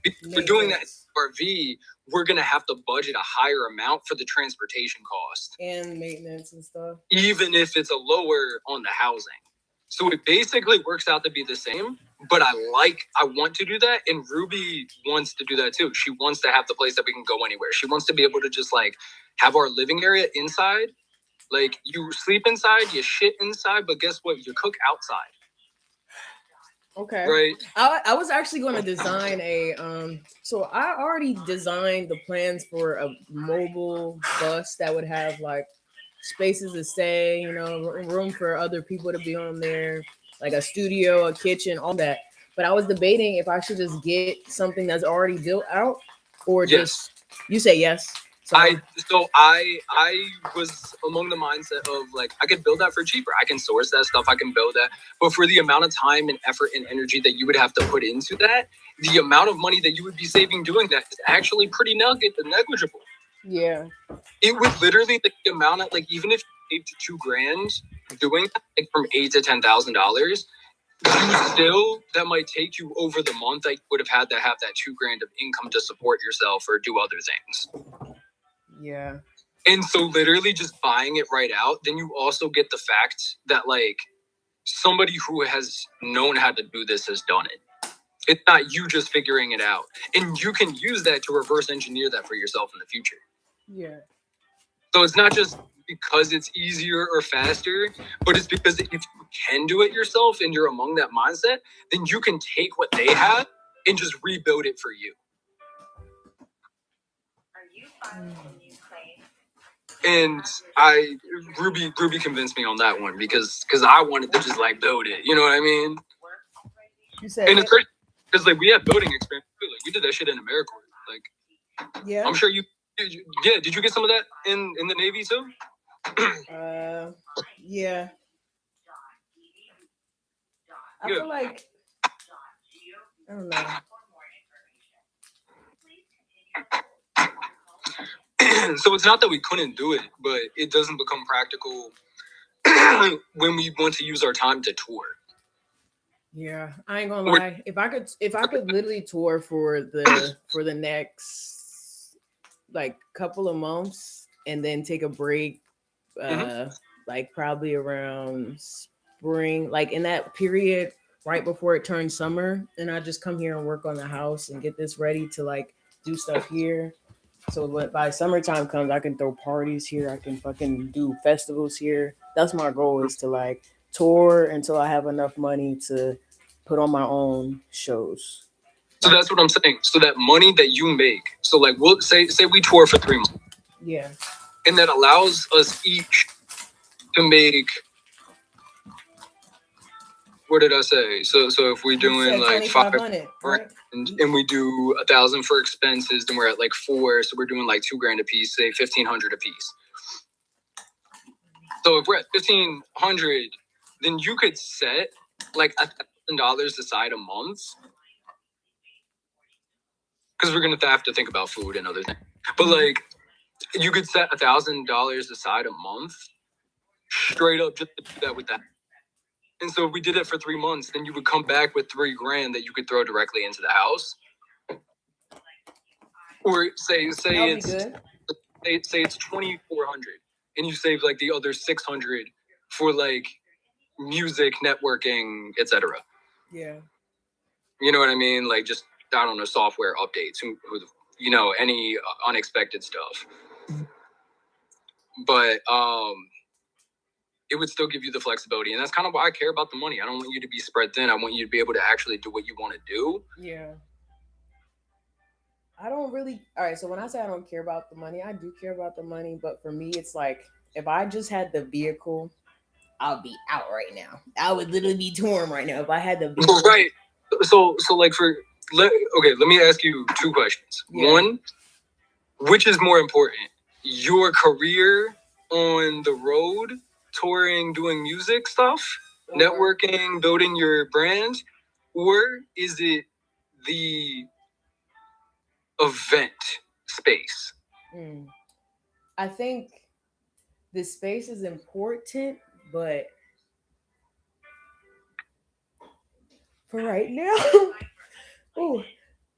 Because we're doing that RV, we're gonna have to budget a higher amount for the transportation cost and maintenance and stuff, even if it's a lower on the housing. So it basically works out to be the same. But I want to do that, and Ruby wants to do that too. She wants to have the place that we can go anywhere. She wants to be able to just like have our living area inside. Like you sleep inside, you shit inside, but guess what? You cook outside. Okay. Right. I was actually going to design so I already designed the plans for a mobile bus that would have like spaces to stay, you know, room for other people to be on there, like a studio, a kitchen, all that. But I was debating if I should just get something that's already built out or just you say yes. So I was among the mindset of like I could build that for cheaper. I can source that stuff. I can build that. But for the amount of time and effort and energy that you would have to put into that, the amount of money that you would be saving doing that is actually pretty negligible. Yeah. It would literally the amount of like even if you saved $2,000 doing that, like from $8,000 to $10,000. That might take you over the month that you would have had to have that $2,000 of income to support yourself or do other things. Yeah. And so literally just buying it right out, then you also get the fact that like somebody who has known how to do this has done it. It's not you just figuring it out. And you can use that to reverse engineer that for yourself in the future. Yeah. So it's not just because it's easier or faster, but it's because if you can do it yourself and you're among that mindset, then you can take what they have and just rebuild it for you. And Ruby convinced me on that one because I wanted to just like build it. You know what I mean? You said, and it's crazy because like we have building experience too. Like we did that shit in America. Like, yeah, I'm sure you. Yeah, did you get some of that in the Navy too? Yeah. I feel like I don't know. So it's not that we couldn't do it, but it doesn't become practical when we want to use our time to tour. Yeah, I ain't gonna lie. If I could literally tour for the next like couple of months and then take a break, like probably around spring, like in that period right before it turns summer, and I just come here and work on the house and get this ready to like do stuff here. So by summertime comes, I can throw parties here. I can fucking do festivals here. That's my goal, is to like tour until I have enough money to put on my own shows. So that's what I'm saying. So that money that you make, so like we'll say we tour for 3 months. Yeah. And that allows us each to make, what did I say? So if we're doing like 500, right? And we do 1,000 for expenses, then we're at like 4. So we're doing like $2,000 a piece, say 1,500 a piece. So if we're at 1,500, then you could set like $1,000 aside a month, because we're gonna have to think about food and other things. But like, you could set $1,000 aside a month, straight up, just to do that with that. And so if we did it for 3 months, then you would come back with $3,000 that you could throw directly into the house. Or say it's $2,400, and you save like the other $600 for like music, networking, etc. Yeah. You know what I mean? Like just, I don't know, software updates, you know, any unexpected stuff. But it would still give you the flexibility, and that's kind of why I care about the money. I don't want you to be spread thin. I want you to be able to actually do what you want to do. Yeah. I don't really. All right. So when I say I don't care about the money, I do care about the money. But for me, it's like if I just had the vehicle, I'll be out right now. I would literally be touring right now if I had the vehicle. Right. So like let me ask you 2 questions. Yeah. One, which is more important? Your career on the road, touring, doing music stuff, networking, building your brand, or is it the event space? I think the space is important, but for right now,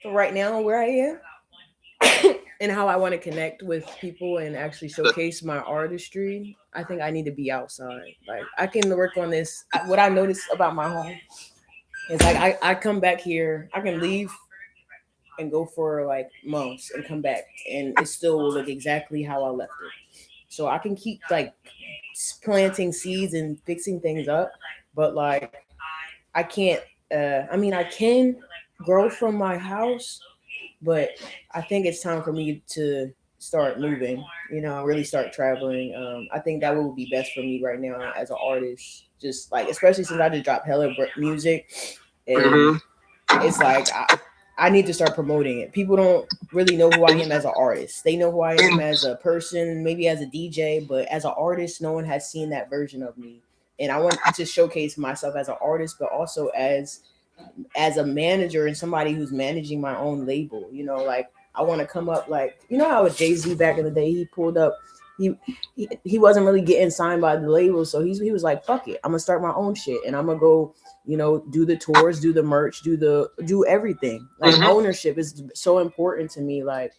for right now where I am and how I want to connect with people and actually showcase my artistry, I think I need to be outside. Like I can work on this. What I noticed about my home is like I come back here, I can leave and go for like months and come back and it still will look exactly how I left it. So I can keep like planting seeds and fixing things up, but like I can't. I mean, I can grow from my house, but I think it's time for me to start moving. You know, really start traveling. I think that would be best for me right now as an artist. Just like, especially since I just dropped hella music, and Mm-hmm. it's like I need to start promoting it. People don't really know who I am as an artist. They know who I am And as a person, maybe as a DJ, but as an artist, no one has seen that version of me. And I want to showcase myself as an artist, but also as a manager and somebody who's managing my own label. You know, like I want to come up like you know how Jay-Z back in the day he pulled up. He wasn't really getting signed by the label, so he was like, "Fuck it, I'm gonna start my own shit and I'm gonna go, you know, do the tours, do the merch, do everything. Like mm-hmm. ownership is so important to me. Like,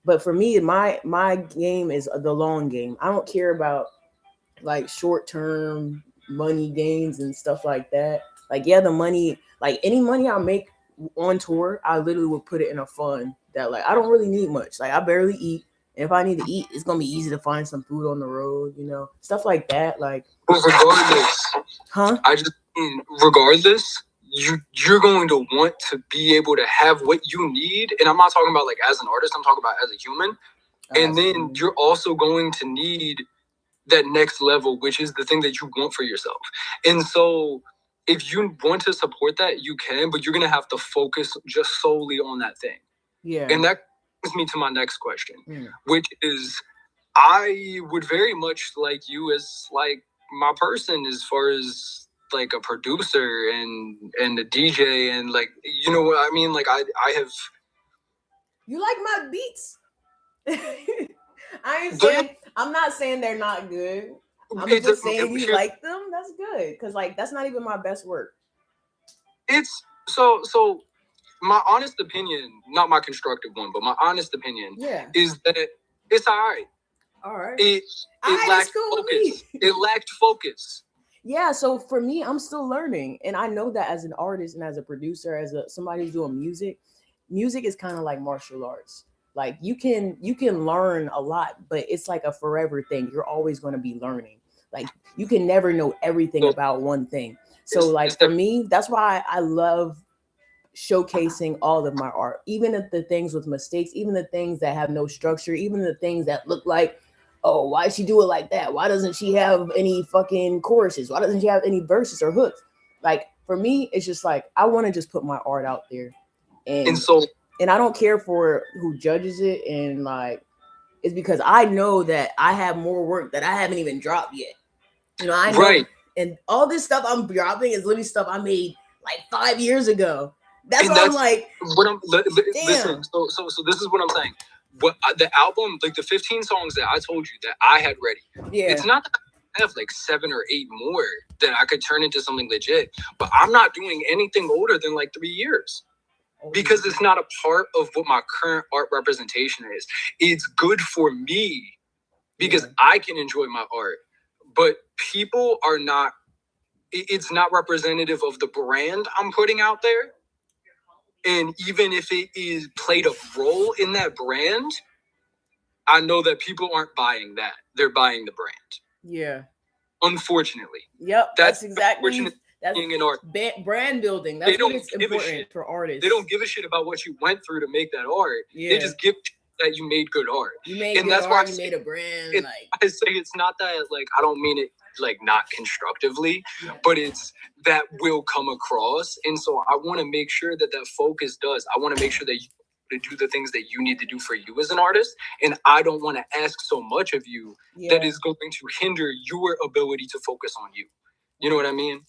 but for me, my game is the long game. I don't care about like short term money gains and stuff like that. Like, yeah, the money, like any money I make on tour, I literally would put it in a fund that like I don't really need much. Like I barely eat. And if I need to eat, it's gonna be easy to find some food on the road, you know, stuff like that. Like, But regardless, huh? I just mean, regardless, you're going to want to be able to have what you need, and I'm not talking about like as an artist. I'm talking about as a human. And then you're also going to need that next level, which is the thing that you want for yourself. And so if you want to support that, you can, but you're going to have to focus just solely on that thing. Yeah. And that brings me to my next question, Mm. which is I would very much like you as like my person as far as like a producer and a DJ and like, you know what I mean? Like I have. You like my beats? I'm not saying they're not good. I'm just saying you like them. That's good because like that's not even my best work. It's so. My honest opinion, not my constructive one, but my honest opinion, is that it's all right. All right. It lacked focus. It lacked focus. Yeah, so for me, I'm still learning, and I know that as an artist and as a producer, somebody who's doing music, music is kind of like martial arts. Like you can learn a lot, but it's like a forever thing. You're always going to be learning. Like you can never know everything about one thing. So like for me, that's why I love showcasing all of my art, even if the things with mistakes, even the things that have no structure, even the things that look like, oh, why she do it like that? Why doesn't she have any fucking choruses? Why doesn't she have any verses or hooks? Like for me, it's just like I want to just put my art out there, and I don't care for who judges it, and like it's because I know that I have more work that I haven't even dropped yet. You know, I know, right. And all this stuff I'm dropping is literally stuff I made like 5 years ago. That's what I'm like. What I'm listen. So this is what I'm saying. What the album, like the 15 songs that I told you that I had ready. Yeah. It's not that I have like 7 or 8 more that I could turn into something legit, but I'm not doing anything older than like 3 years. Because it's not a part of what my current art representation is. It's good for me because I can enjoy my art, but people are not. It's not representative of the brand I'm putting out there. And even if it is played a role in that brand, I know that people aren't buying that. They're buying the brand. Yeah. Unfortunately. Yep. That's exactly. That's being an art. Brand building. That's what it's important for artists. They don't give a shit about what you went through to make that art. Yeah. They just give that you made good art. You made and good that's art. Why you made a brand. I say it's not that like I don't mean it like not constructively, but it's that will come across. And so I want to make sure that focus does. I want to make sure that you do the things that you need to do for you as an artist. And I don't want to ask so much of you that is going to hinder your ability to focus on you. You know what I mean?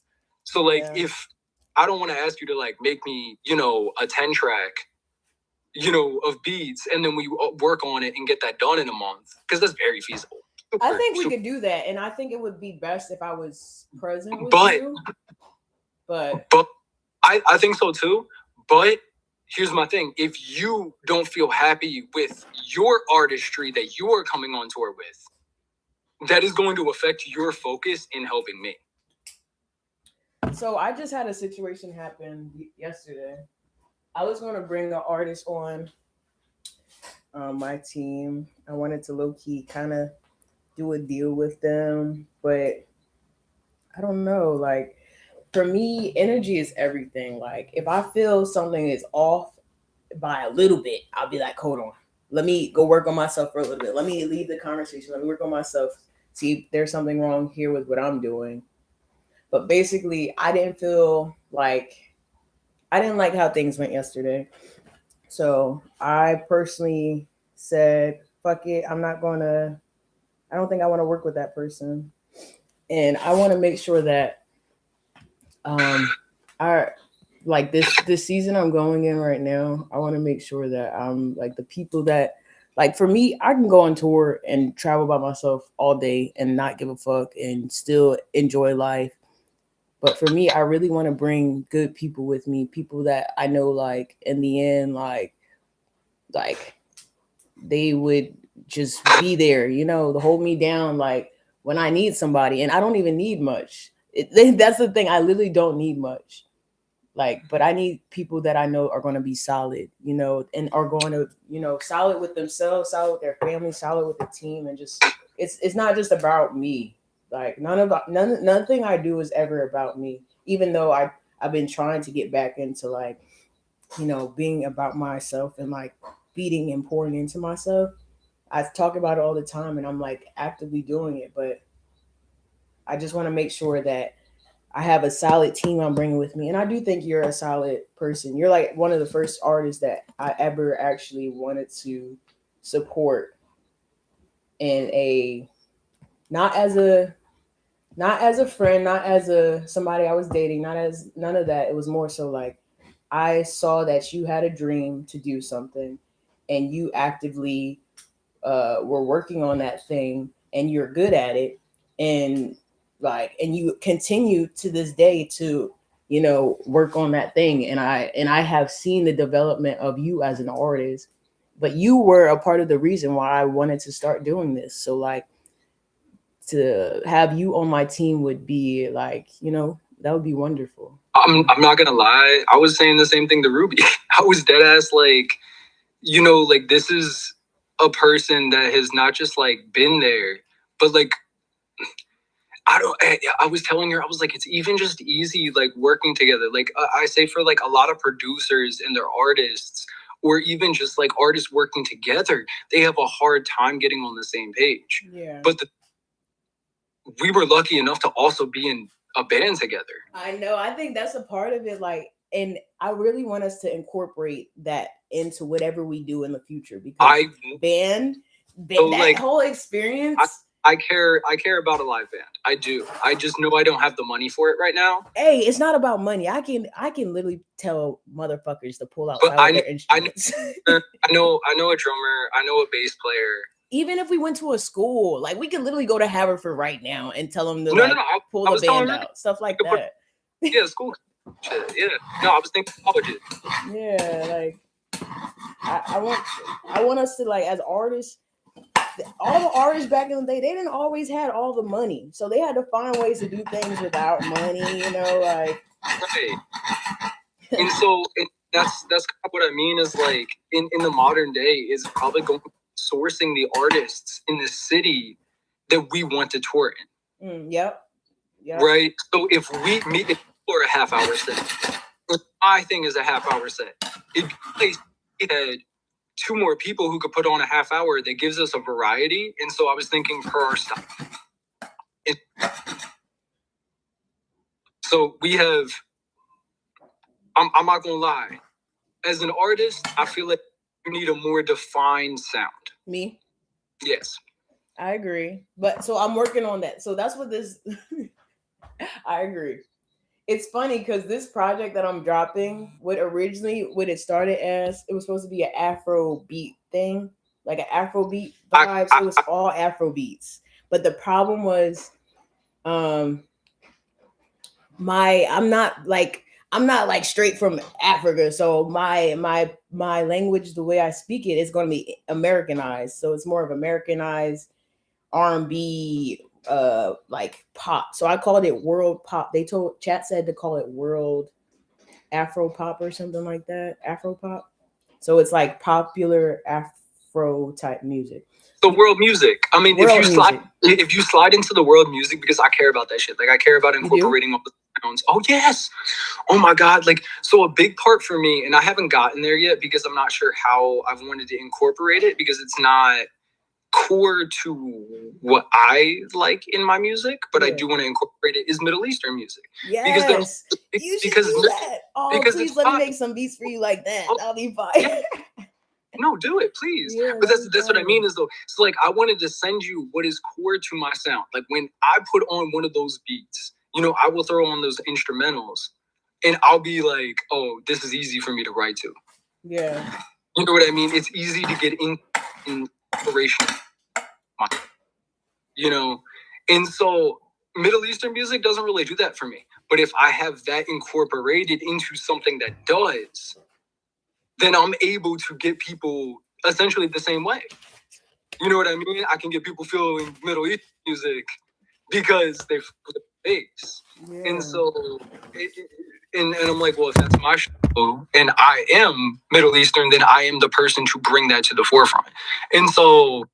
So like if I don't want to ask you to like make me, you know, a 10 track, you know, of beats and then we work on it and get that done in a month because that's very feasible. I think we could do that, and I think it would be best if I was present with you. But I think so too. But here's my thing. If you don't feel happy with your artistry that you are coming on tour with, that is going to affect your focus in helping me. So I just had a situation happen yesterday. I was going to bring an artist on my team. I wanted to low key kind of do a deal with them, but I don't know. Like, for me, energy is everything. Like, if I feel something is off by a little bit, I'll be like, hold on, let me go work on myself for a little bit. Let me leave the conversation. Let me work on myself. See if there's something wrong here with what I'm doing. But basically, I didn't like how things went yesterday. So I personally said, fuck it. I don't think I want to work with that person. And I want to make sure that I like this season I'm going in right now. I want to make sure that I'm like the people that, like, for me, I can go on tour and travel by myself all day and not give a fuck and still enjoy life. But for me, I really want to bring good people with me, people that I know, like, in the end, like they would just be there, to hold me down, like when I need somebody. And I don't even need much. That's the thing. I literally don't need much. Like, but I need people that I know are going to be solid, and are going to, solid with themselves, solid with their family, solid with the team, and just it's not just about me. Like, nothing I do is ever about me. Even though I've been trying to get back into, like, being about myself and like feeding and pouring into myself. I talk about it all the time, and I'm like actively doing it, but I just want to make sure that I have a solid team I'm bringing with me. And I do think you're a solid person. You're like one of the first artists that I ever actually wanted to support in a, not as a friend, not as a somebody I was dating, not as none of that. It was more so like I saw that you had a dream to do something and you actively were working on that thing and you're good at it. And you continue to this day to work on that thing, and I have seen the development of you as an artist, but you were a part of the reason why I wanted to start doing this. So, like, to have you on my team would be like, that would be wonderful. I'm not gonna lie, I was saying the same thing to Ruby. I was dead ass like, like, this is a person that has not just like been there, but like, I was telling her, I was like, it's even just easy, like, working together. Like, I say for like a lot of producers and their artists, or even just like artists working together, they have a hard time getting on the same page. Yeah. But we were lucky enough to also be in a band together. I know. I think that's a part of it. Like, and I really want us to incorporate that into whatever we do in the future, because band so, that like, whole experience. I care about a live band. I do. I just know I don't have the money for it right now. Hey, it's not about money. I can literally tell motherfuckers to pull out their instruments. I know a drummer. I know a bass player. Even if we went to a school, like, we could literally go to Haverford right now and tell them to pull the band out, stuff like that. Yeah, school. Shit, yeah. No, I was thinking colleges. Yeah, like I want us to, like, as artists, all the artists back in the day, they didn't always had all the money, so they had to find ways to do things without money, like. Right. And so that's kind of what I mean is, like, in the modern day is probably sourcing the artists in the city that we want to tour in. Yep. Right. So if we meet for a half hour set, my thing is a half hour set. If we had two more people who could put on a half hour, that gives us a variety. And so I was thinking per our style. So we have, I'm not gonna lie, as an artist, I feel like you need a more defined sound. Me? Yes. I agree. But so I'm working on that. So that's what this I agree. It's funny because this project that I'm dropping, what it started as, it was supposed to be an Afro beat thing, like an Afro beat vibe. So it was all Afro beats. But the problem was, I'm not like, I'm not like straight from Africa, so my language, the way I speak it, is going to be Americanized. So it's more of Americanized R&B, like pop. So I called it world pop. They told chat said to call it world Afro pop or something like that. Afro pop. So it's like popular Afro type music. The world music. I mean, World music. if you slide into the world music, because I care about that shit. Like I care about incorporating all the sounds. Oh yes. Oh my God. Like, so a big part for me, and I haven't gotten there yet because I'm not sure how I've wanted to incorporate it because it's not core to what I like in my music, but I do want to incorporate it, is Middle Eastern music. Yes, you should do that. Oh, please let me make some beats for you like that. That'll be fine. Yeah. No, do it, please. Yeah, but that's what I mean is though. So like I wanted to send you what is core to my sound. Like when I put on one of those beats, you know, I will throw on those instrumentals and I'll be like, oh, this is easy for me to write to. Yeah. You know what I mean? It's easy to get in inspiration. You know, and so Middle Eastern music doesn't really do that for me. But if I have that incorporated into something that does, then I'm able to get people essentially the same way. You know what I mean? I can get people feeling Middle Eastern music because they put the bass. Yeah. And so, and I'm like, well, if that's my show and I am Middle Eastern, then I am the person to bring that to the forefront. And so,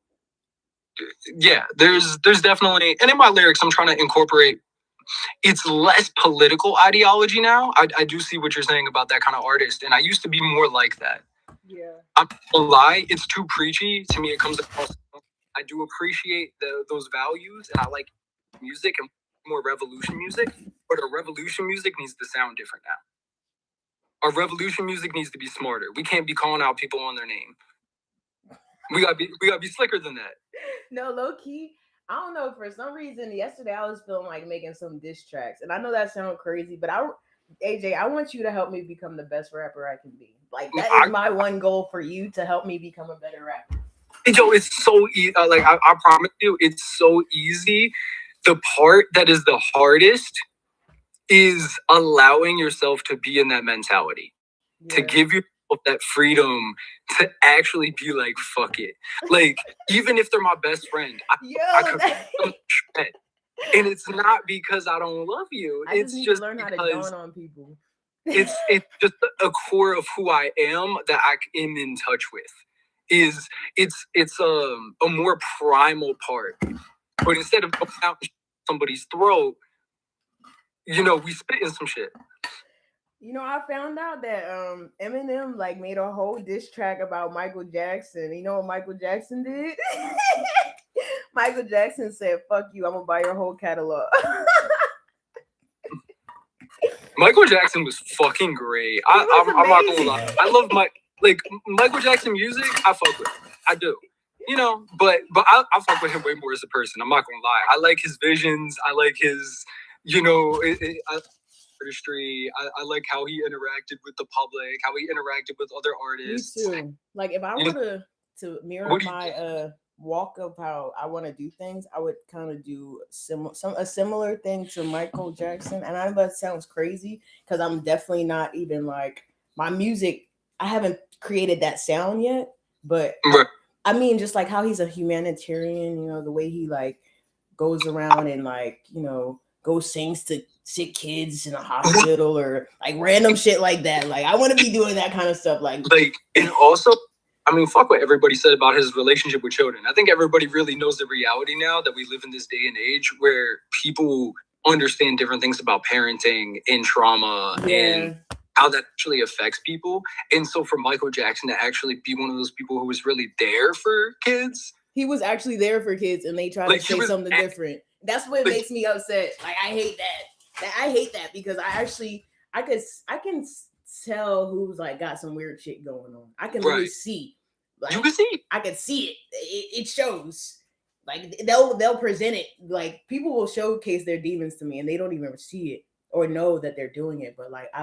yeah, there's definitely, and in my lyrics, I'm trying to incorporate, it's less political ideology now. I do see what you're saying about that kind of artist, and I used to be more like that. Yeah. I'm not gonna lie, it's too preachy to me. It comes across. I do appreciate those values, and I like music and more revolution music. But our revolution music needs to sound different now. Our revolution music needs to be smarter. We can't be calling out people on their name. We gotta be slicker than that. No, low key. I don't know. For some reason, yesterday I was feeling like making some diss tracks, and I know that sounds crazy, but AJ, I want you to help me become the best rapper I can be. Like that is my one goal for you, to help me become a better rapper. Yo, it's so easy. Like I promise you, it's so easy. The part that is the hardest is allowing yourself to be in that mentality, to give yourself that freedom to actually be like, fuck it. Like, even if they're my best friend, I could shred. And it's not because I don't love you. It's just learn how to dawn on people. It's just a core of who I am that I am in touch with. It's a more primal part. But instead of going out somebody's throat, you know, we spit in some shit. You know, I found out that Eminem like made a whole diss track about Michael Jackson. You know what Michael Jackson did? Michael Jackson said, "Fuck you, I'm gonna buy your whole catalog." Michael Jackson was fucking great. I'm not gonna lie. I love Michael Jackson music. I fuck with him. I do. You know, but I fuck with him way more as a person. I'm not gonna lie. I like his visions. I like his, you know, artistry. I like how he interacted with the public, how he interacted with other artists. Me too. Like if I were to mirror my walk of how I want to do things, I would kind of do a similar thing to Michael Jackson. And I know that sounds crazy because I'm definitely not even like my music. I haven't created that sound yet, but I mean, just like how he's a humanitarian, you know, the way he like goes around and like, you know, goes sings to sick kids in a hospital or like random shit like that. Like I want to be doing that kind of stuff. Like, and also, I mean, fuck what everybody said about his relationship with children. I think everybody really knows the reality now that we live in this day and age where people understand different things about parenting and trauma and how that actually affects people. And so for Michael Jackson to actually be one of those people who was really there for kids. He was actually there for kids and they tried to say something different. That's what makes me upset. Like, I hate that. I hate that because I can tell who's like got some weird shit going on. I can really see. Like, you can see. I can see it. It shows. Like they'll present it. Like people will showcase their demons to me and they don't even see it or know that they're doing it. But like I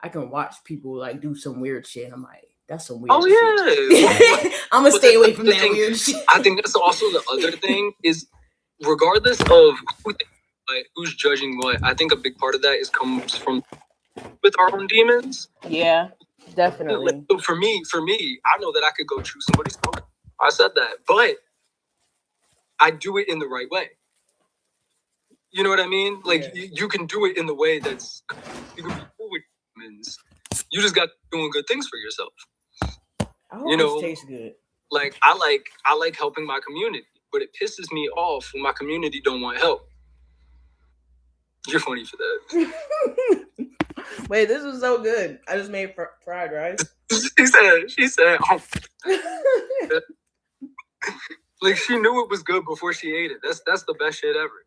can watch people like do some weird shit. And I'm like, that's some weird shit. I'm gonna stay away from that weird shit. I think that's also the other thing is regardless of who who's judging what. I think a big part of that comes from with our own demons. Yeah, definitely. So for me, I know that I could go choose somebody's phone. I said that, but I do it in the right way. You know what I mean? Like you can do it in the way that's you can be cool with demons. You just got doing good things for yourself. I hope this tastes good. Like I like helping my community, but it pisses me off when my community don't want help. You're funny for that. Wait, this was so good. I just made fried rice. She said, oh. Like she knew it was good before she ate it. That's the best shit ever.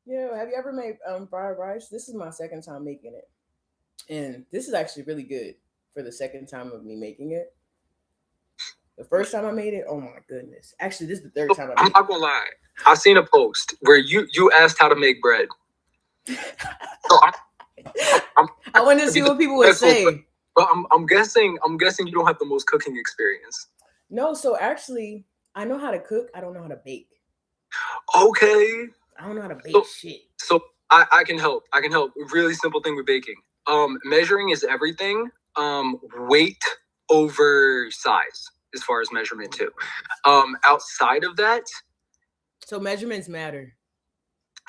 Yeah, have you ever made fried rice? This is my second time making it, and this is actually really good for the second time of me making it. The first time I made it, oh my goodness! Actually, this is the third time I made it. I'm not gonna lie. I seen a post where you asked how to make bread. So I wanted to see what people would say. But I'm guessing you don't have the most cooking experience. No, so actually, I know how to cook. I don't know how to bake. Okay. I don't know how to bake shit. So I can help. I can help. Really simple thing with baking. Measuring is everything. Weight over size as far as measurement too. Outside of that. So measurements matter.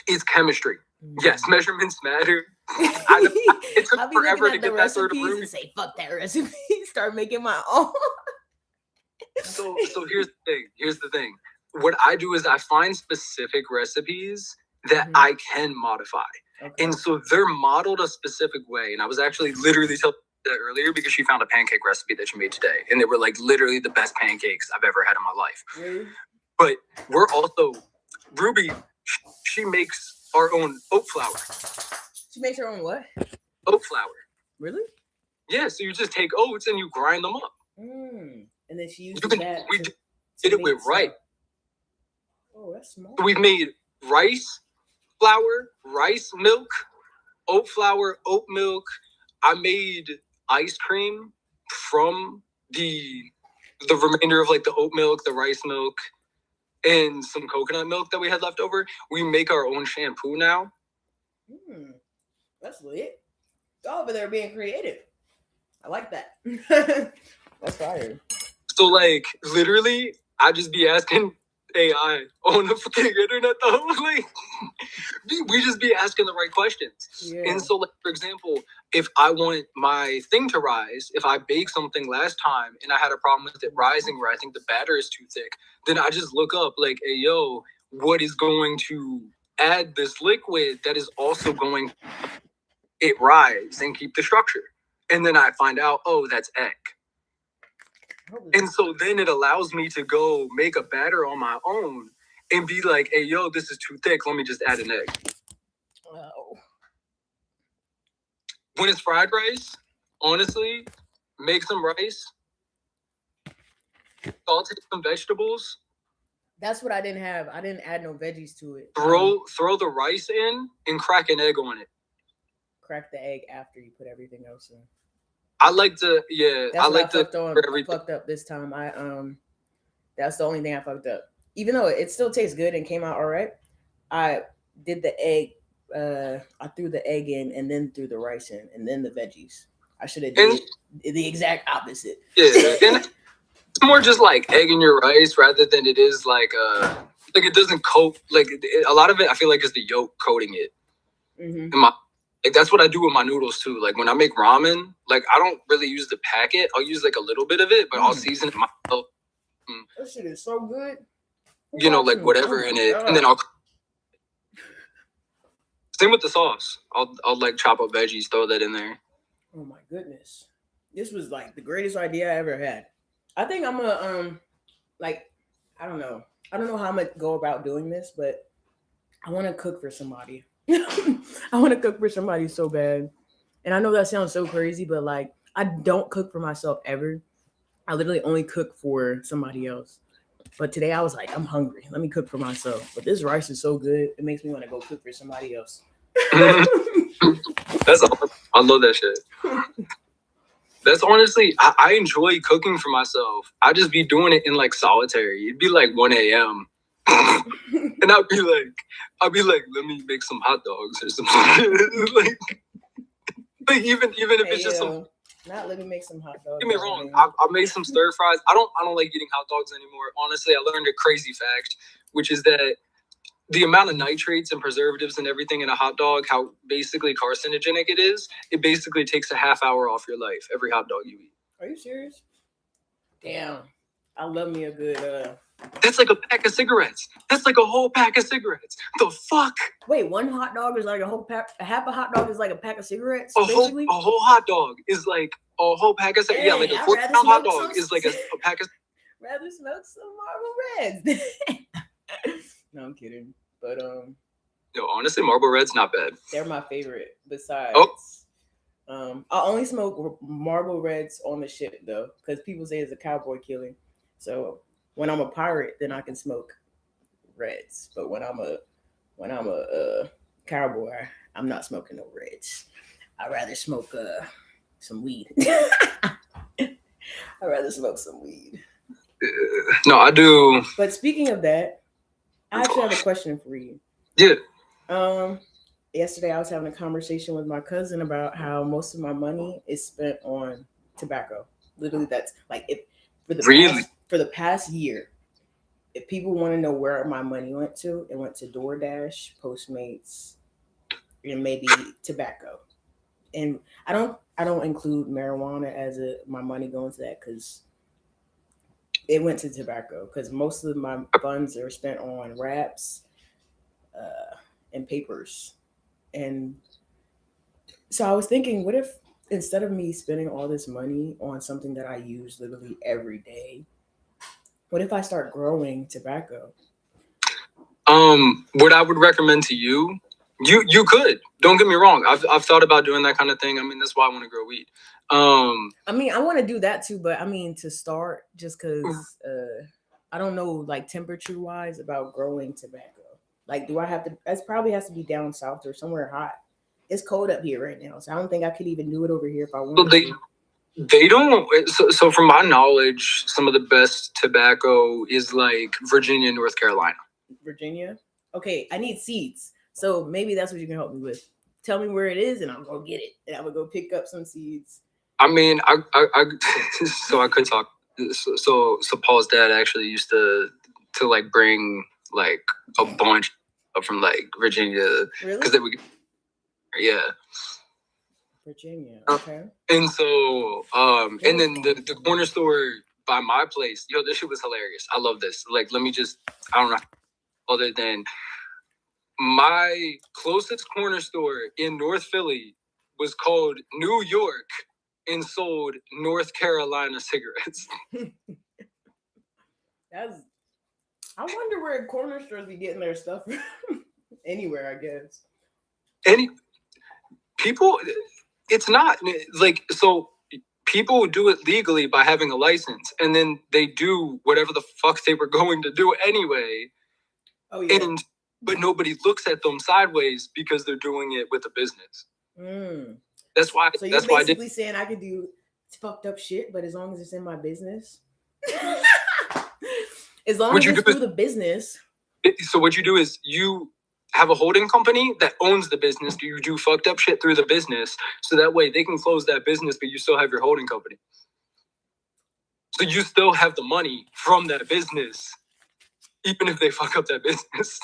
It's chemistry. Yes, measurements matter. It took forever to get that sort of and say, fuck that recipe. Start making my own. So here's the thing. What I do is I find specific recipes that I can modify. Okay. And so they're modeled a specific way. And I was actually literally telling that earlier because she found a pancake recipe that she made today. And they were like literally the best pancakes I've ever had in my life. Really? But we're also, Ruby, she makes our own oat flour. She makes her own what? Oat flour. Really? Yeah, so you just take oats and you grind them up. And then she uses that. We did it with rice. Oh, that's smart. We've made rice flour, rice milk, oat flour, oat milk. I made ice cream from the remainder of like the oat milk, the rice milk, and some coconut milk that we had left over. We make our own shampoo now. That's lit. Y'all over there being creative. I like that. That's fire. So like literally, I just be asking AI on the fucking internet though. Like we just be asking the right questions. Yeah. And so like for example, if I want my thing to rise, if I baked something last time and I had a problem with it rising where I think the batter is too thick, then I just look up like, hey yo, what is going to add this liquid that is also going to it rise and keep the structure? And then I find out, oh, that's egg. And so then it allows me to go make a batter on my own and be like, hey, yo, this is too thick. Let me just add an egg. Oh. When it's fried rice, honestly, make some rice, saute some vegetables. That's what I didn't have. I didn't add no veggies to it. Throw the rice in and crack an egg on it. Crack the egg after you put everything else in. I like to, yeah. That's I like to. I fucked up this time. That's the only thing I fucked up. Even though it still tastes good and came out all right, I did the egg. I threw the egg in and then threw the rice in and then the veggies. I should have did the exact opposite. Yeah, and it's more just like egg in your rice rather than it is like it doesn't coat. Like a lot of it, I feel like is the yolk coating it. Like that's what I do with my noodles too. Like when I make ramen, like I don't really use the packet. I'll use like a little bit of it, but I'll season it myself. That shit is so good. You know, like whatever in it, and then I'll. Same with the sauce. I'll like chop up veggies, throw that in there. Oh my goodness, this was like the greatest idea I ever had. I think I'm gonna like I don't know how I'm gonna go about doing this, but I want to cook for somebody. I want to cook for somebody so bad. And I know that sounds so crazy, but like I don't cook for myself ever. I literally only cook for somebody else. But today I was like, I'm hungry. Let me cook for myself. But this rice is so good. It makes me want to go cook for somebody else. That's awesome. I love that shit. That's honestly, I enjoy cooking for myself. I just be doing it in like solitary. It'd be like 1 a.m. And I'll be like, let me make some hot dogs or something. like even if it's just some. Not let me make some hot dogs. Don't get me wrong. I made some stir fries. I don't like eating hot dogs anymore. Honestly, I learned a crazy fact, which is that the amount of nitrates and preservatives and everything in a hot dog, how basically carcinogenic it is, it basically takes a half hour off your life every hot dog you eat. Are you serious? Damn. I love me a good That's like a pack of cigarettes. That's like a whole pack of cigarettes. The fuck? Wait, one hot dog is like a whole pack. Half a hot dog is like a pack of cigarettes. A whole hot dog is like a whole pack of cigarettes. Yeah, like a 40-pound hot dog is like a pack of. Rather smoke some Marlboro Reds. No, I'm kidding. But Yo, honestly, Marlboro Red's not bad. They're my favorite. Besides, I only smoke Marlboro Reds on the ship though, because people say it's a cowboy killing. So when I'm a pirate, then I can smoke Reds. But when I'm a cowboy, I'm not smoking no Reds. I'd rather smoke some weed. I'd rather smoke some weed. No, I do. But speaking of that, I actually have a question for you. Yeah. Yesterday I was having a conversation with my cousin about how most of my money is spent on tobacco. Literally, that's like for the past year. If people want to know where my money went to, it went to DoorDash, Postmates, and maybe tobacco. And I don't include marijuana as my money going to that because it went to tobacco because most of my funds are spent on wraps and papers. And so I was thinking, what if instead of me spending all this money on something that I use literally every day, what if I start growing tobacco? What I would recommend to you, you could. Don't get me wrong. I've thought about doing that kind of thing. I mean, that's why I want to grow weed. I mean, I want to do that too, but I mean, to start, just because I don't know, like temperature wise, about growing tobacco. Like, do I have to? That probably has to be down south or somewhere hot. It's cold up here right now, so I don't think I could even do it over here if I wanted to. They don't. So from my knowledge, some of the best tobacco is like Virginia, North Carolina. Virginia? Okay, I need seeds. So maybe that's what you can help me with. Tell me where it is and I'll go get it. And I'm going to go pick up some seeds. I mean, I so I could talk. So Paul's dad actually used to like bring like a bunch from like Virginia. Really? Because they would, yeah. Virginia, okay. And so, and then the corner store by my place, yo, this shit was hilarious. I love this. Like, let me just, I don't know, other than my closest corner store in North Philly was called New York and sold North Carolina cigarettes. I wonder where corner stores be getting their stuff from. Anywhere, I guess. People, it's not like, so people do it legally by having a license, and then they do whatever the fuck they were going to do anyway. Oh yeah. But nobody looks at them sideways because they're doing it with a business. That's why. So you're basically saying I could do fucked up shit, but as long as it's in my business, as long as it's through the business. So what you do is you have a holding company that owns the business. You do fucked up shit through the business, so that way they can close that business, but you still have your holding company. So you still have the money from that business, even if they fuck up that business.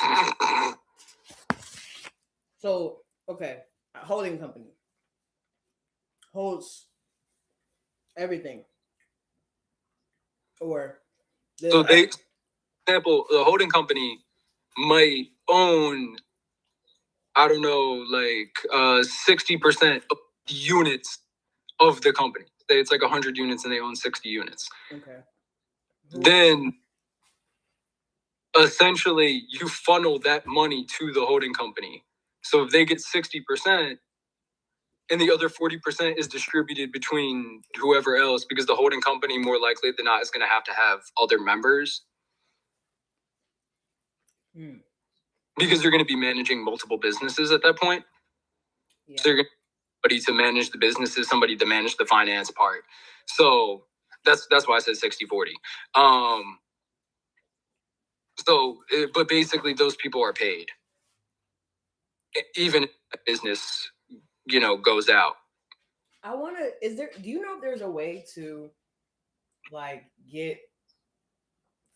So, okay, a holding company holds everything. So they, for example, the holding company might own, I don't know, like 60% of units of the company. It's like 100 units and they own 60 units. Okay. Then essentially you funnel that money to the holding company. So if they get 60% and the other 40% is distributed between whoever else, because the holding company more likely than not is going to have other members. Because they're going to be managing multiple businesses at that point. Yeah. So they're going to need somebody to manage the businesses, somebody to manage the finance part. So that's why I said 60-40. So, but basically, those people are paid, even if the business, goes out. Do you know if there's a way to like get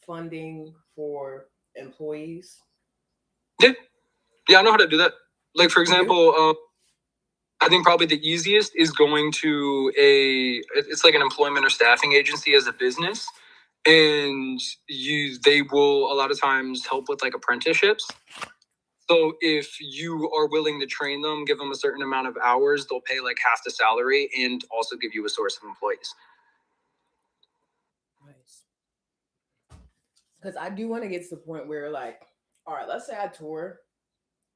funding for employees? Yeah, I know how to do that. Like, for example, I think probably the easiest is going to it's like an employment or staffing agency as a business. And they will a lot of times help with like apprenticeships. So if you are willing to train them, give them a certain amount of hours, they'll pay like half the salary and also give you a source of employees. Nice. Because I do want to get to the point where, like, all right, let's say I tour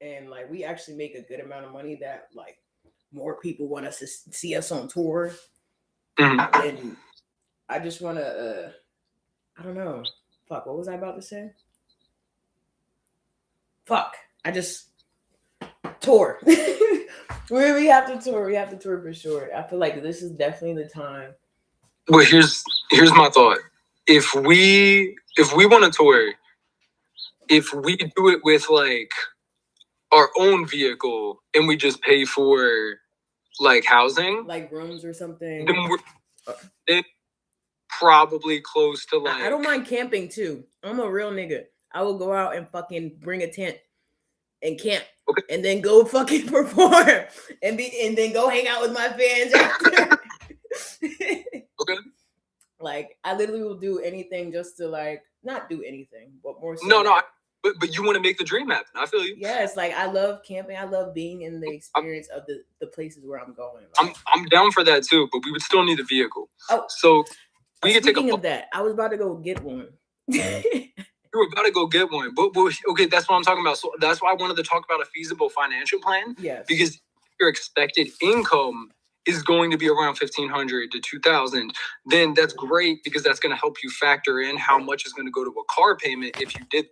and like we actually make a good amount of money that like more people want us to see us on tour. Mm-hmm. And I just want to, I don't know. Fuck, what was I about to say? Fuck, I just tour. We have to tour. We have to tour for sure. I feel like this is definitely the time. Well, here's my thought. If we want to tour, if we do it with like our own vehicle and we just pay for like housing, like rooms or something, then we're probably close to like. I don't mind camping too. I'm a real nigga. I will go out and fucking bring a tent and camp, okay, and then go fucking perform and then go hang out with my fans after. Okay. Like I literally will do anything just to like not do anything, but more so. No. But you want to make the dream happen. I feel you. Yes, like I love camping. I love being in the experience of the places where I'm going. Like, I'm down for that too, but we would still need a vehicle. Oh, so we could take a. Speaking of that, I was about to go get one. You were about to go get one, but okay, that's what I'm talking about. So that's why I wanted to talk about a feasible financial plan. Yes. Because your expected income is going to be around $1,500 to $2,000. Then that's great because that's going to help you factor in how much is going to go to a car payment if you did.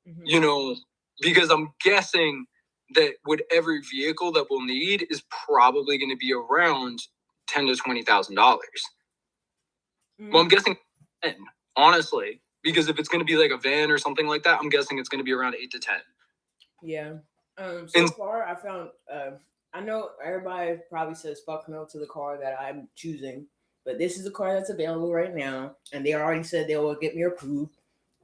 Mm-hmm. Because I'm guessing that whatever vehicle that we'll need is probably going to be around $10,000 to $20,000. Mm-hmm. Well, I'm guessing 10, honestly. Because if it's going to be like a van or something like that, I'm guessing it's going to be around 8 to 10. Yeah. So far, I found. I know everybody probably says fuck no to the car that I'm choosing, but this is a car that's available right now, and they already said they will get me approved.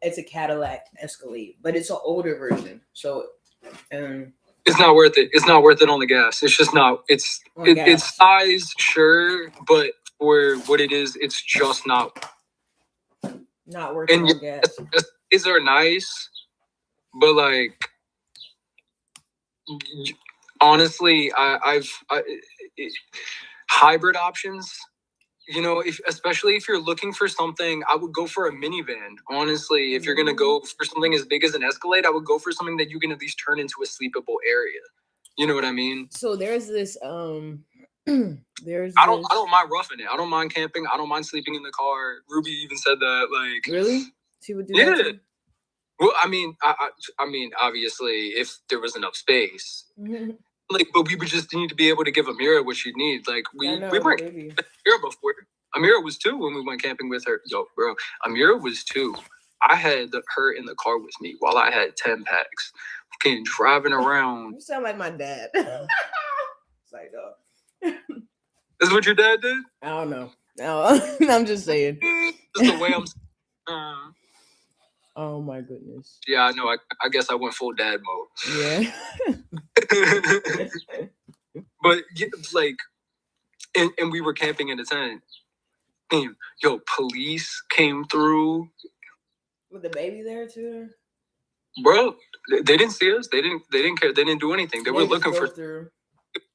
It's a Cadillac Escalade, but it's an older version, so. It's not worth it. It's not worth it on the gas. It's just not. It's size, sure, but for what it is, it's just not. Not working on gas. These are nice, but like honestly, I've hybrid options. Especially if you're looking for something, I would go for a minivan. Honestly, if you're gonna go for something as big as an Escalade, I would go for something that you can at least turn into a sleepable area. You know what I mean? So there's this I don't mind roughing it. I don't mind camping. I don't mind sleeping in the car. Ruby even said that. Like, really? She would do that too? Well, I mean, obviously, if there was enough space, like, but we would just need to be able to give Amira what she'd need. Like, we weren't Amira before. Amira was 2 when we went camping with her. Yo, bro, Amira was 2. I had her in the car with me while I had 10 packs, fucking driving around. You sound like my dad. It's like, That's what your dad did? I don't know. No, I'm just saying. Just the way I'm. Oh my goodness. Yeah, I know. I guess I went full dad mode. Yeah. But like, and we were camping in a tent. And, police came through. With the baby there too. Bro, they didn't see us. They didn't care. They didn't do anything. They were looking for. Through.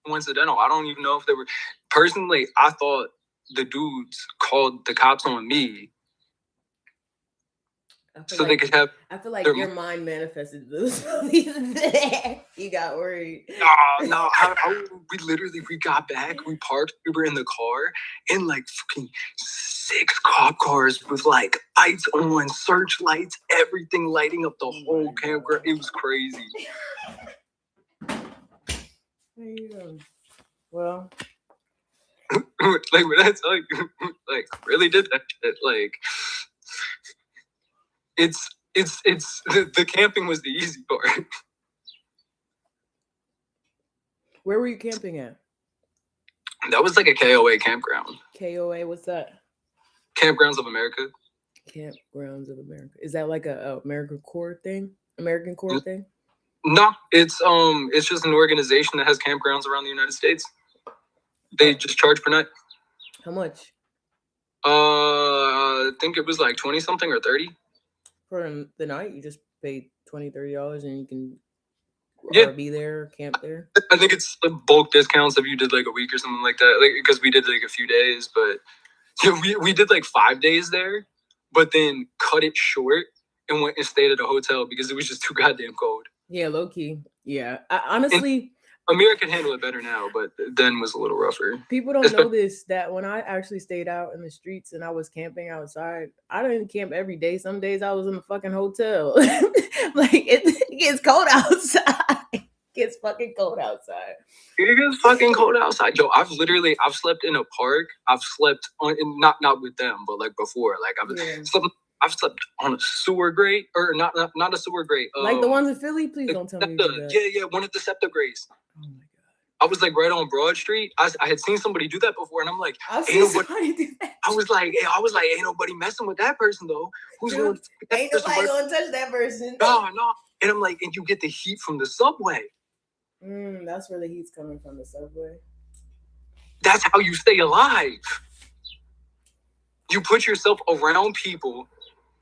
Coincidental. I don't even know if they were. Personally, I thought the dudes called the cops on me. So they could have. I feel like your mind manifested those. You got worried. No. We got back. We parked. We were in the car, and like fucking 6 cop cars with like lights on, searchlights, everything lighting up the whole campground. It was crazy. Well, like when I tell you, like really did that shit. Like it's It's the camping was the easy part. Where were you camping at? That was like a KOA campground. KOA, what's that? Campgrounds of America. Campgrounds of America. Is that like a American Corps thing? American Corps thing? No, it's just an organization that has campgrounds around the United States. They just charge per night. How much? I think it was like 20 something or 30. For the night, you just pay $20-$30 and you can be there, camp there. I think it's bulk discounts if you did like a week or something like that. Like because we did like a few days, but we did like 5 days there, but then cut it short and went and stayed at a hotel because it was just too goddamn cold. Yeah, low key. Yeah, honestly. Amira can handle it better now, but then was a little rougher. People don't know this, that when I actually stayed out in the streets and I was camping outside, I didn't camp every day. Some days I was in the fucking hotel. Like, it gets cold outside. It gets fucking cold outside. It gets fucking cold outside. Yo, I've slept in a park. I've slept on, not with them, but like before. Like, I've slept on a sewer grate, or not a sewer grate. Like the ones in Philly? Please don't tell me you did that. Yeah, one of the SEPTA grates. Oh my God. I was like right on Broad Street. I had seen somebody do that before, and I'm like, I was like, ain't nobody messing with that person though. Ain't nobody gonna touch that person. No. And I'm like, and you get the heat from the subway. That's where the heat's coming from, the subway. That's how you stay alive. You put yourself around people,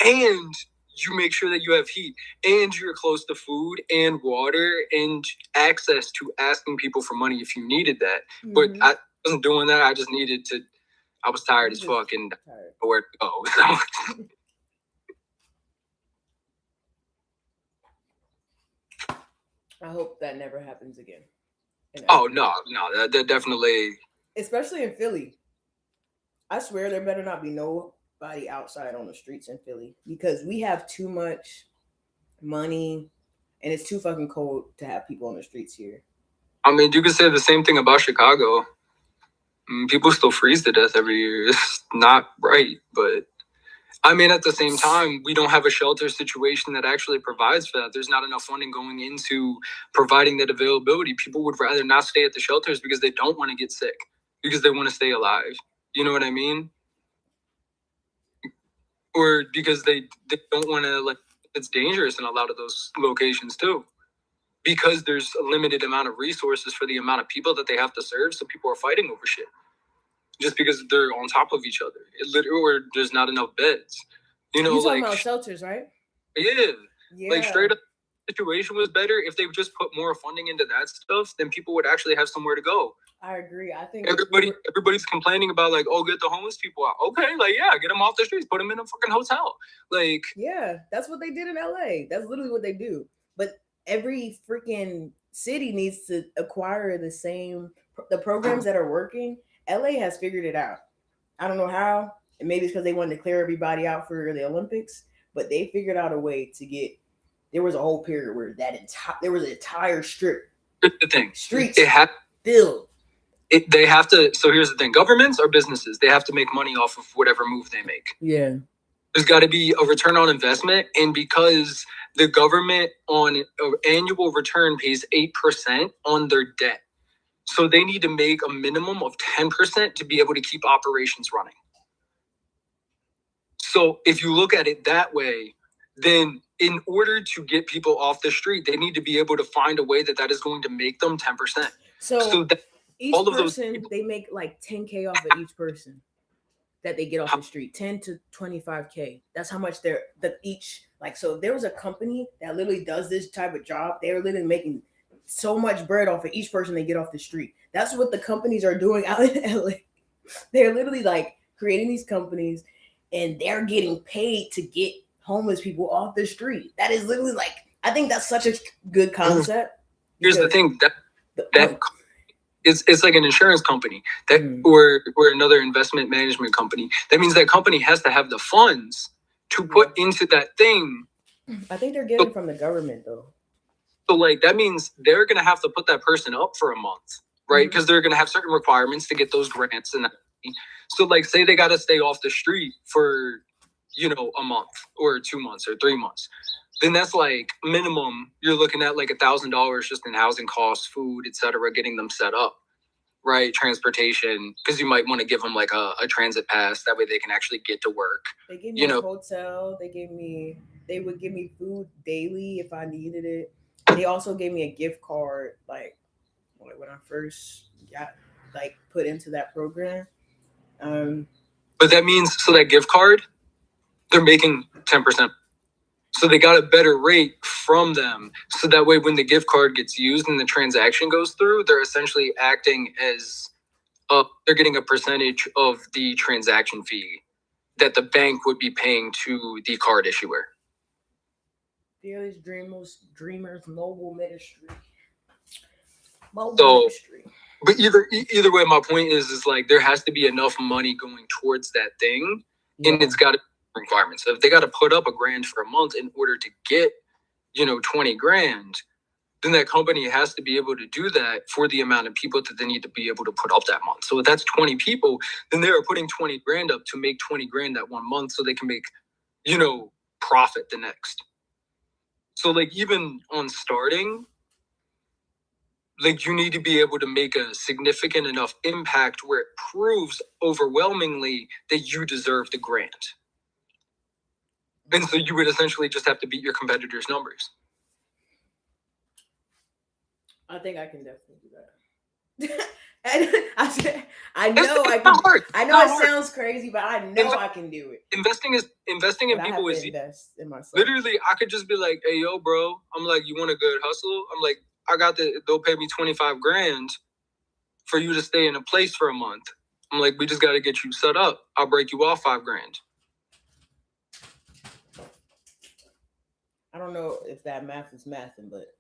and you make sure that you have heat, and you're close to food and water and access to asking people for money if you needed that. Mm-hmm. But I wasn't doing that. I just needed to. I was tired as fuck and nowhere to go. I hope that never happens again. Oh no, that definitely. Especially in Philly. I swear there better not be nobody outside on the streets in Philly because we have too much money and it's too fucking cold to have people on the streets here. I mean, you could say the same thing about Chicago. People still freeze to death every year. It's not right, but I mean, at the same time, we don't have a shelter situation that actually provides for that. There's not enough funding going into providing that availability. People would rather not stay at the shelters because they don't want to get sick, because they want to stay alive. You know what I mean? Or because they don't want to, like, it's dangerous in a lot of those locations too. Because there's a limited amount of resources for the amount of people that they have to serve, so people are fighting over shit. Just because they're on top of each other. Or there's not enough beds. You know, you're talking about shelters, right? Yeah. Like, straight up, the situation was better if they just put more funding into that stuff, then people would actually have somewhere to go. I agree. I think everybody's complaining about, like, oh, get the homeless people out. Okay, like, yeah, get them off the streets, put them in a fucking hotel. Like, yeah, that's what they did in LA. That's literally what they do. But every freaking city needs to acquire the programs that are working. LA has figured it out. I don't know how. And maybe it's because they wanted to clear everybody out for the Olympics, but they figured out a way to get. There was a whole period where there was an entire strip. Here's the thing. Streets filled. They have to. So here's the thing: governments or businesses, they have to make money off of whatever move they make. Yeah. There's got to be a return on investment, and because the government on an annual return pays 8% on their debt. So they need to make a minimum of 10% to be able to keep operations running. So if you look at it that way, then in order to get people off the street, they need to be able to find a way that is going to make them 10%. So that each all of person, those they make like 10K off of each person that they get off the street, 10 to 25K. That's how much each, like, so there was a company that literally does this type of job. They're literally making so much bread off of each person they get off the street. That's what the companies are doing out in LA. They're literally like creating these companies and they're getting paid to get homeless people off the street. That is literally like, I think that's such a good concept. Here's the thing that it's like an insurance company that or another investment management company. That means that company has to have the funds to put into that thing. I think they're getting from the government though. So, like, that means they're going to have to put that person up for a month, right? Because they're going to have certain requirements to get those grants and that. So, like, say they got to stay off the street for a month or 2 months or 3 months, then that's like minimum. You're looking at like $1,000 just in housing costs, food, etc., getting them set up, right? Transportation, because you might want to give them like a transit pass. That way they can actually get to work. They gave me a hotel. They would give me food daily if I needed it. They also gave me a gift card, like when I first got like put into that program. But that means, so that gift card, they're making 10%. So they got a better rate from them. So that way when the gift card gets used and the transaction goes through, they're essentially acting as they're getting a percentage of the transaction fee that the bank would be paying to the card issuer. Fearless Dreamers Mobile Ministry. Ministry. But either way, my point is like there has to be enough money going towards that thing, and it's got to be requirements. So if they got to put up $1,000 for a month in order to get 20 grand, then that company has to be able to do that for the amount of people that they need to be able to put up that month. So if that's 20 people, then they're putting 20 grand up to make 20 grand that 1 month so they can make, profit the next. So like even on starting, like you need to be able to make a significant enough impact where it proves overwhelmingly that you deserve the grant. And so you would essentially just have to beat your competitors' numbers. I think I can definitely do that. I know I can. Hard. I know it sounds crazy, but I know I can do it. Investing in people is invest in myself. Literally, I could just be like, "Hey, yo, bro," I'm like, "You want a good hustle?" I'm like, "I got they'll pay me 25 grand for you to stay in a place for a month." I'm like, "We just got to get you set up. I'll break you off 5 grand." I don't know if that math is mathing, but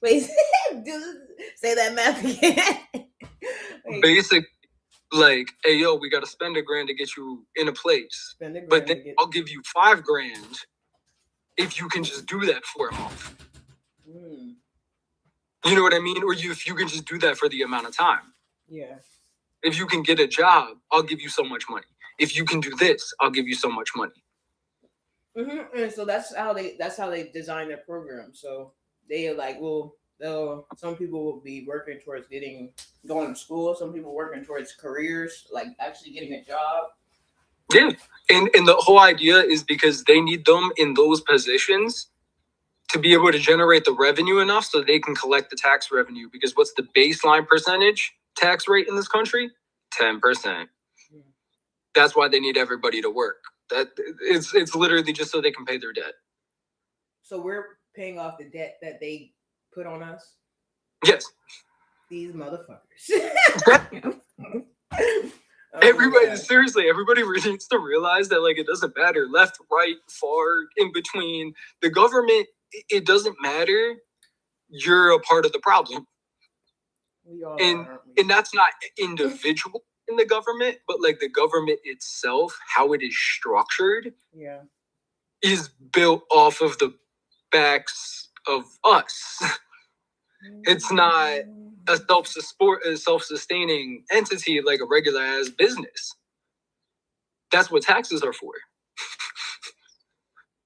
wait, say that math again. Basic, like, hey, yo, we got to spend $1,000 to get you in a place. But then I'll give you 5 grand if you can just do that for a month. You know what I mean? Or if you can just do that for the amount of time. Yeah. If you can get a job, I'll give you so much money. If you can do this, I'll give you so much money. And so that's how they design their program. So they are like, some people will be working towards going to school. Some people working towards careers, like actually getting a job. Yeah. And the whole idea is because they need them in those positions to be able to generate the revenue enough so they can collect the tax revenue. Because what's the baseline percentage tax rate in this country? 10%. That's why they need everybody to work. That it's literally just so they can pay their debt. So we're paying off the debt that they put on us? Yes. These motherfuckers. Everybody really needs to realize that like it doesn't matter left, right, far, in between. The government, it doesn't matter. You're a part of the problem. We all and that's not individual in the government, but like the government itself, how it is structured, is built off of the backs of us. It's not a self-sustaining entity like a regular ass business. That's what taxes are for.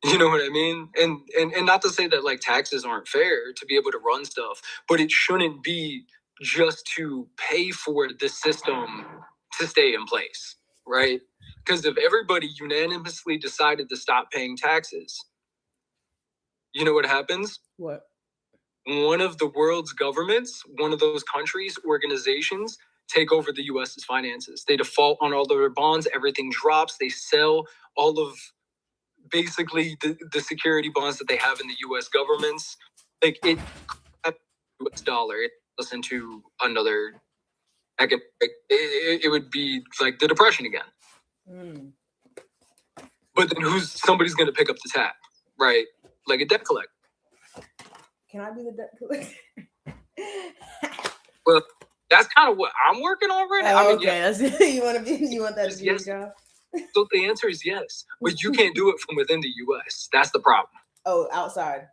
You know what I mean? And not to say that like taxes aren't fair to be able to run stuff, but it shouldn't be just to pay for the system to stay in place, right? Because if everybody unanimously decided to stop paying taxes, you know what happens? What? One of the world's governments, one of those countries, organizations, take over the U.S.'s finances. They default on all their bonds. Everything drops. They sell all of basically the security bonds that they have in the U.S. governments. Like it, U.S. dollar, it goes into another. It would be like the Depression again. But then somebody's going to pick up the tab, right? Like a debt collector. Can I be the debt collector? Well, that's kind of what I'm working on right now. Okay, you want that to be your job? So the answer is yes, but you can't do it from within the U.S. That's the problem. Oh, outside.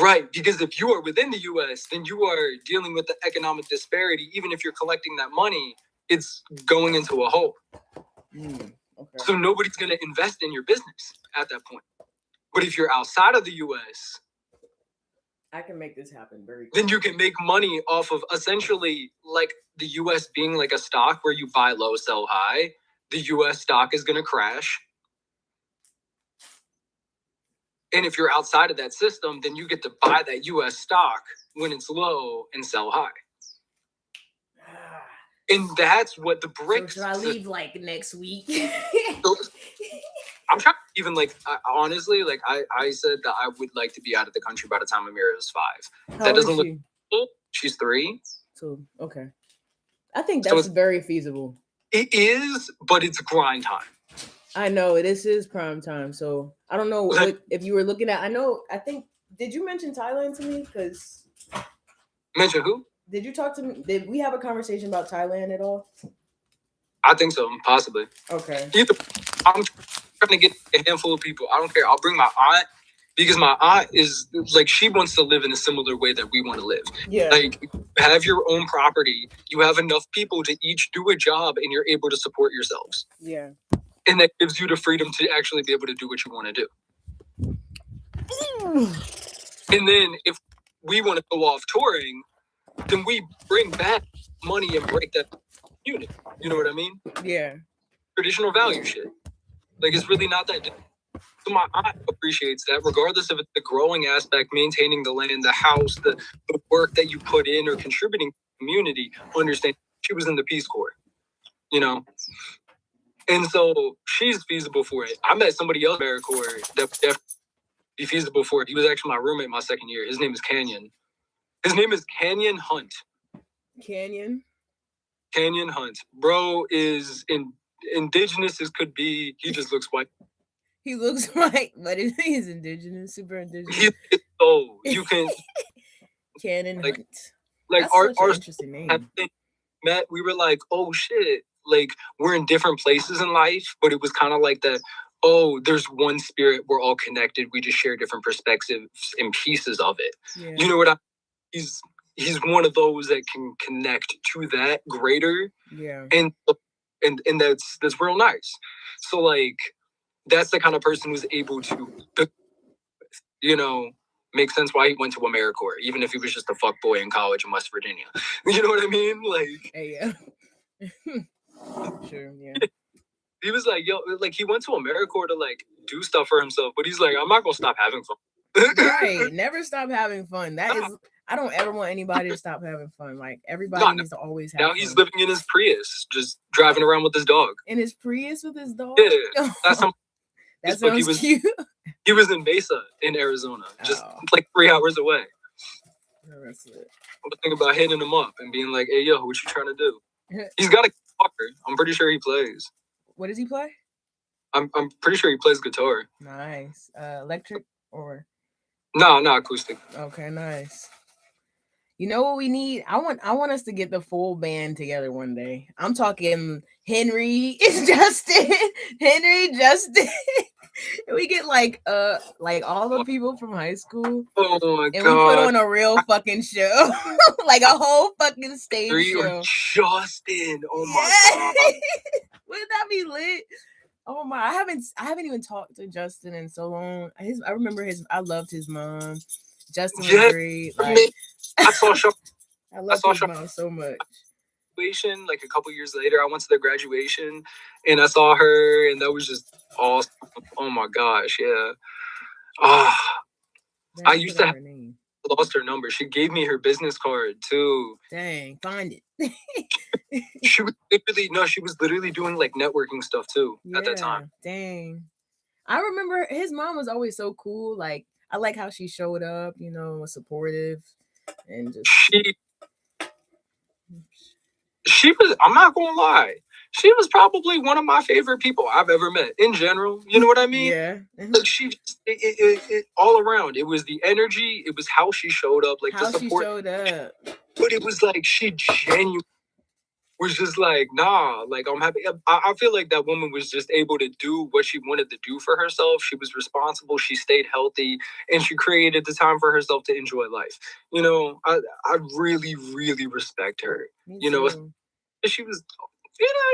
Right, because if you are within the U.S., then you are dealing with the economic disparity. Even if you're collecting that money, it's going into a hole. Okay. So nobody's going to invest in your business at that point. But if you're outside of the U.S., I can make this happen very quickly. Then you can make money off of essentially like the U.S. being like a stock where you buy low, sell high. The U.S. stock is going to crash. And if you're outside of that system, then you get to buy that U.S. stock when it's low and sell high. And that's what the BRICS. So should I leave like next week? I'm trying to even like honestly, like I said that I would like to be out of the country by the time Amira is 5. That doesn't look cool. She's 3. So okay. I think that's so very feasible. It is, but it's grind time. I know it is prime time. So I don't know what, if you were looking at. I think. Did you mention Thailand to me? Because mention who? Did you talk to me? Did we have a conversation about Thailand at all? I think so, possibly. Okay. I'm trying to get a handful of people. I don't care. I'll bring my aunt because my aunt is like, she wants to live in a similar way that we want to live. Yeah. Like, have your own property. You have enough people to each do a job and you're able to support yourselves. Yeah. And that gives you the freedom to actually be able to do what you want to do. And then if we want to go off touring, then we bring back money and break that unit. You know what I mean? Yeah. Traditional value shit. Like, it's really not that different. So my aunt appreciates that, regardless of the growing aspect, maintaining the land, the house, the work that you put in or contributing to the community. Understand, she was in the Peace Corps, you know? And so she's feasible for it. I met somebody else in AmeriCorps that would definitely be feasible for it. He was actually my roommate my second year. His name is Canyon. His name is Canyon Hunt. Canyon Hunt. Bro is indigenous as could be. He just looks white. He looks white, but he's indigenous, super indigenous. So you can Canyon like, Hunt. Like that's our interesting name. Met, we were like, oh shit. Like, we're in different places in life, but it was kind of like that. Oh, there's one spirit. We're all connected. We just share different perspectives and pieces of it. Yeah. You know what I mean? He's one of those that can connect to that greater. Yeah. And that's real nice. So like, that's the kind of person who's able to, you know, make sense why he went to AmeriCorps, even if he was just a fuck boy in college in West Virginia. You know what I mean? Like, hey, yeah. Sure, yeah. He was like, yo, like, he went to AmeriCorps to like do stuff for himself, but he's like, I'm not gonna stop having fun. Right, never stop having fun. That is, I don't ever want anybody to stop having fun. Like, everybody needs to always have fun. Now he's living in his Prius, just driving around with his dog. In his Prius with his dog? Yeah, that sounds cute. He was in Mesa in Arizona, just like 3 hours away. That's it. I was thinking about hitting him up and being like, hey, yo, what you trying to do? He's got a guitar. I'm pretty sure he plays. What does he play? I'm pretty sure he plays guitar. Nice. Electric or? No, acoustic. Okay, nice. You know what we need? I want us to get the full band together one day. I'm talking Henry, Justin. We get like all the people from high school. Oh my god. And we put on a real fucking show. Like a whole fucking stage show. Justin. Oh my god. Wouldn't that be lit? Oh my, I haven't even talked to Justin in so long. I remember I loved his mom. Justin was great. Like, I saw I love his mom so much. Like a couple years later, I went to their graduation and I saw her, and that was just awesome. Oh my gosh, yeah. I used to have lost her number. She gave me her business card too. Dang, find it. She was literally doing like networking stuff too at that time. Dang. I remember his mom was always so cool. Like, I like how she showed up, you know, was supportive and just she was, I'm not gonna lie, she was probably one of my favorite people I've ever met in general. You know what I mean? Yeah. Like, she just, it all around. It was the energy. It was how she showed up, like how the support. She showed up. But it was like she genuinely was just like, nah, like, I'm happy. I feel like that woman was just able to do what she wanted to do for herself. She was responsible. She stayed healthy, and she created the time for herself to enjoy life. You know, I really, really respect her. Me you know, too. she was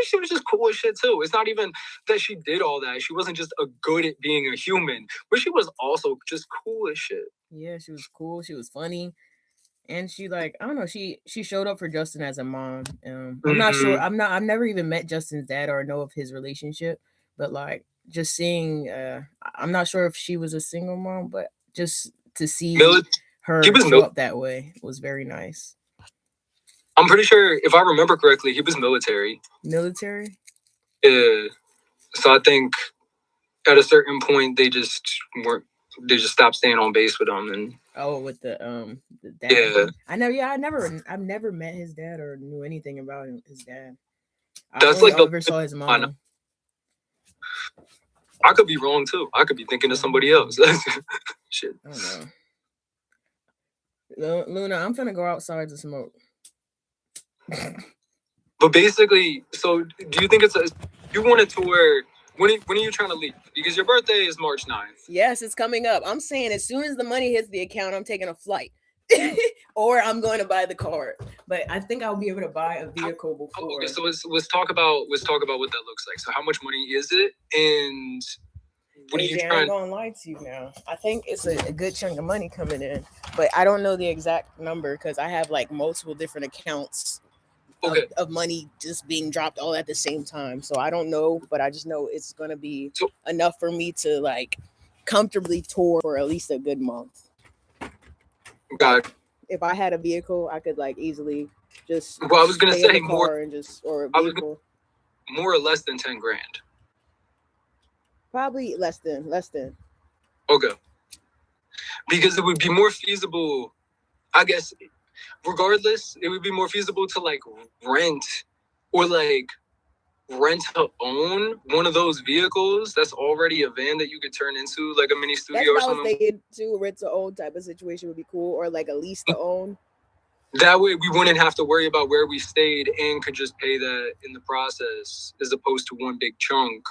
she was just cool as shit too. It's not even that she did all that. She wasn't just good at being a human, but she was also just cool as shit. Yeah, she was cool. She was funny. And she like, I don't know, she showed up for Justin as a mom. I'm not sure. I've never even met Justin's dad or know of his relationship, but like just seeing I'm not sure if she was a single mom, but just to see her show up that way was very nice. I'm pretty sure, if I remember correctly, he was military. Military? Yeah. So I think at a certain point they just stopped staying on base with him. And with the dad. Yeah. I've never met his dad or knew anything about his dad. That's like never saw his mom. I could be wrong too. I could be thinking of somebody else. Shit. I don't know. Luna, I'm finna go outside to smoke. But basically, so do you think you want a tour? When are you trying to leave? Because your birthday is March 9th. Yes, it's coming up. I'm saying as soon as the money hits the account, I'm taking a flight. Or I'm going to buy the car. But I think I'll be able to buy a vehicle before. Okay, so let's talk about what that looks like. So how much money is it? And what are you trying? I'm going to lie to you now. I think it's a good chunk of money coming in. But I don't know the exact number because I have like multiple different accounts. Okay. Of money just being dropped all at the same time. So I don't know, but I just know it's going to be enough for me to like comfortably tour for at least a good month. Got it. If I had a vehicle, I could like easily just I was going to say more and or a vehicle. More or less than 10 grand. Probably less than. Okay. Because it would be more feasible, I guess. Regardless, it would be more feasible to like rent to own one of those vehicles that's already a van that you could turn into like a mini studio or something. That's what I was thinking too. Rent to own type of situation would be cool, or like a lease to own. That way we wouldn't have to worry about where we stayed and could just pay that in the process as opposed to one big chunk.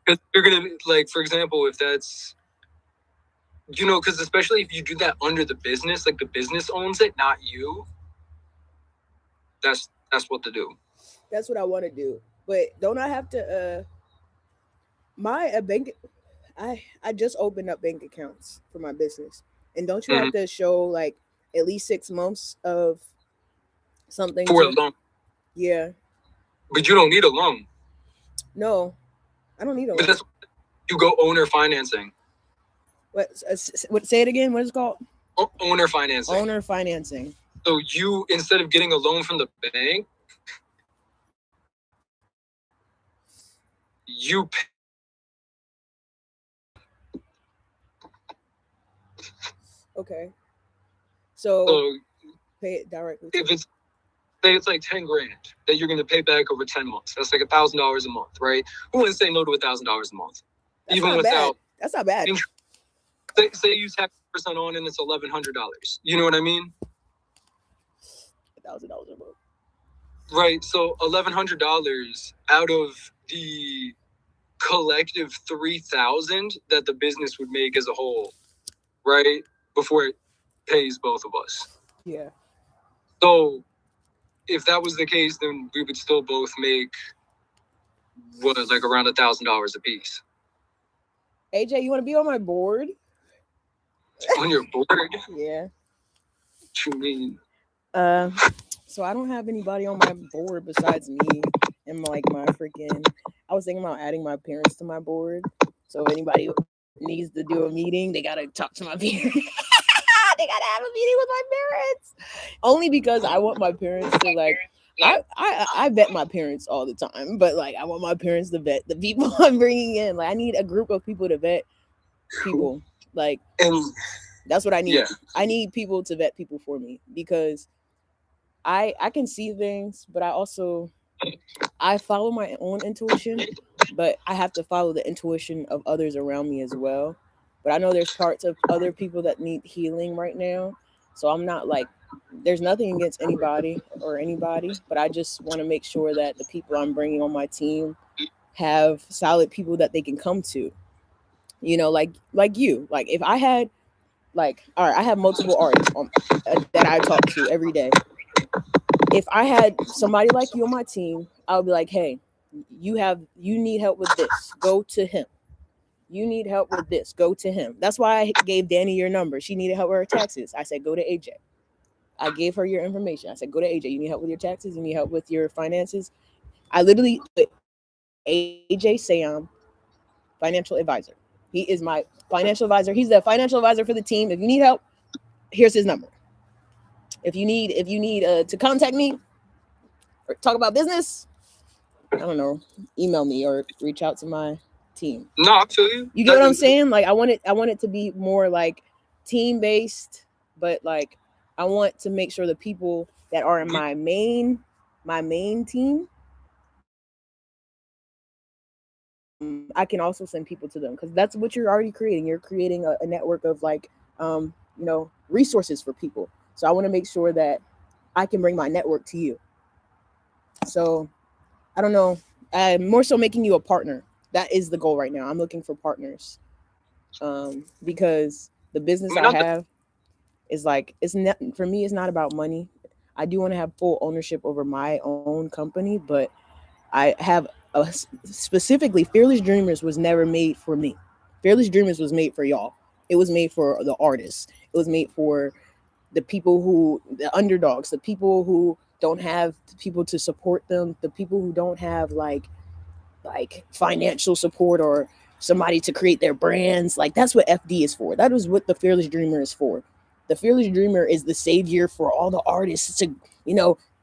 Because you're gonna like, for example, if that's because especially if you do that under the business, like the business owns it, not you. That's what to do. That's what I want to do. But don't I have to I just opened up bank accounts for my business. And don't you have to show like at least 6 months of something for a loan? Yeah. But you don't need a loan. No. I don't need a loan. But you go owner financing. What? Say it again. What is it called? Owner financing. Owner financing. So you, instead of getting a loan from the bank, you pay. Okay. So pay it directly. If it's like 10 grand that you're going to pay back over 10 months, that's like $1,000 a month, right? Who wouldn't say no to $1,000 a month? That's even without. That's not bad. Say you tax % on and it's $1,100. You know what I mean? $1,000 a month. Right. So $1,100 out of the collective $3,000 that the business would make as a whole, right? Before it pays both of us. Yeah. So if that was the case, then we would still both make like around $1,000 a piece. AJ, you want to be on my board? On your board? Yeah. What you mean? So I don't have anybody on my board besides me and like my freaking. I was thinking about adding my parents to my board. So if anybody needs to do a meeting, they gotta talk to my parents. They gotta have a meeting with my parents. Only because I want my parents to like. I vet my parents all the time, but like I want my parents to vet the people I'm bringing in. Like I need a group of people to vet people. Like, and that's what I need. Yeah. I need people to vet people for me because I can see things, but I follow my own intuition, but I have to follow the intuition of others around me as well. But I know there's parts of other people that need healing right now. So I'm not like, there's nothing against anybody, but I just want to make sure that the people I'm bringing on my team have solid people that they can come to. You know, like you. Like if I had, like, all right, I have multiple artists that I talk to every day. if I had somebody like you on my team, I would be like, hey, you need help with this, go to him. You need help with this, go to him. That's why I gave Danny your number. She needed help with her taxes. I said, go to AJ. I gave her your information. I said, go to AJ. You need help with your taxes. You need help with your finances. I literally put AJ Sam, financial advisor. He is my financial advisor. He's the financial advisor for the team. If you need help, here's his number. If you need to contact me or talk about business, I don't know, email me or reach out to my team. No, I feel you. You get what I'm saying? Like I want it to be more like team based, but like I want to make sure the people that are in my main team, I can also send people to them because that's what you're already creating. You're creating a network of like resources for people. So I want to make sure that I can bring my network to you. So I don't know. I'm more so making you a partner. That is the goal right now. I'm looking for partners because the business I have is like, it's not, for me, it's not about money. I do want to have full ownership over my own company, but I have specifically Fearless Dreamers was never made for me. Fearless Dreamers was made for y'all. It was made for the artists. It was made for the people the underdogs, the people who don't have people to support them, the people who don't have like financial support or somebody to create their brands. Like that's what FD is for. That is what the Fearless Dreamer is for. The Fearless Dreamer is the savior for all the artists to,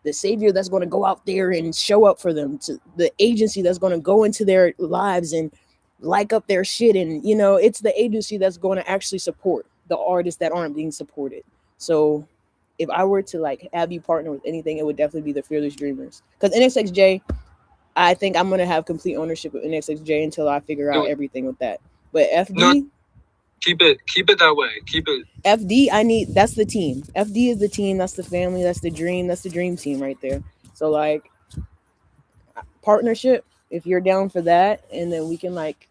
the savior that's going to go out there and show up for them, to the agency that's going to go into their lives and like up their shit. And, it's the agency that's going to actually support the artists that aren't being supported. So if I were to like have you partner with anything, it would definitely be the Fearless Dreamers. Because NXXJ, I think I'm going to have complete ownership of NXXJ until I figure out everything with that. But FD... No, keep it that way. Keep it. FD, that's the team. FD is the team. That's the family. That's the dream. That's the dream team right there. So like partnership, if you're down for that, and then we can like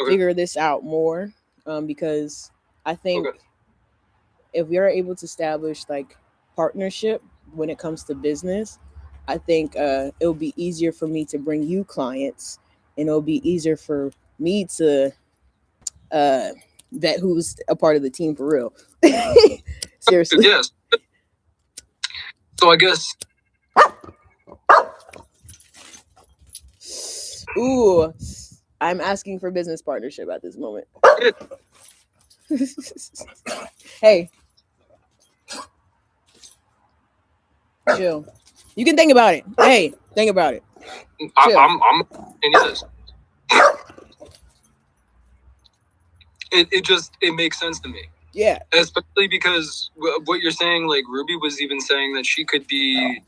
figure this out more. Because I think if we are able to establish like partnership when it comes to business, I think it'll be easier for me to bring you clients, and it'll be easier for me to vet who's a part of the team for real. Seriously. Yes. So I guess. Ooh, I'm asking for business partnership at this moment. Hey, chill. You can think about it. Hey, think about it. I'm this. It makes sense to me. Yeah. Especially because what you're saying, like Ruby was even saying that she could be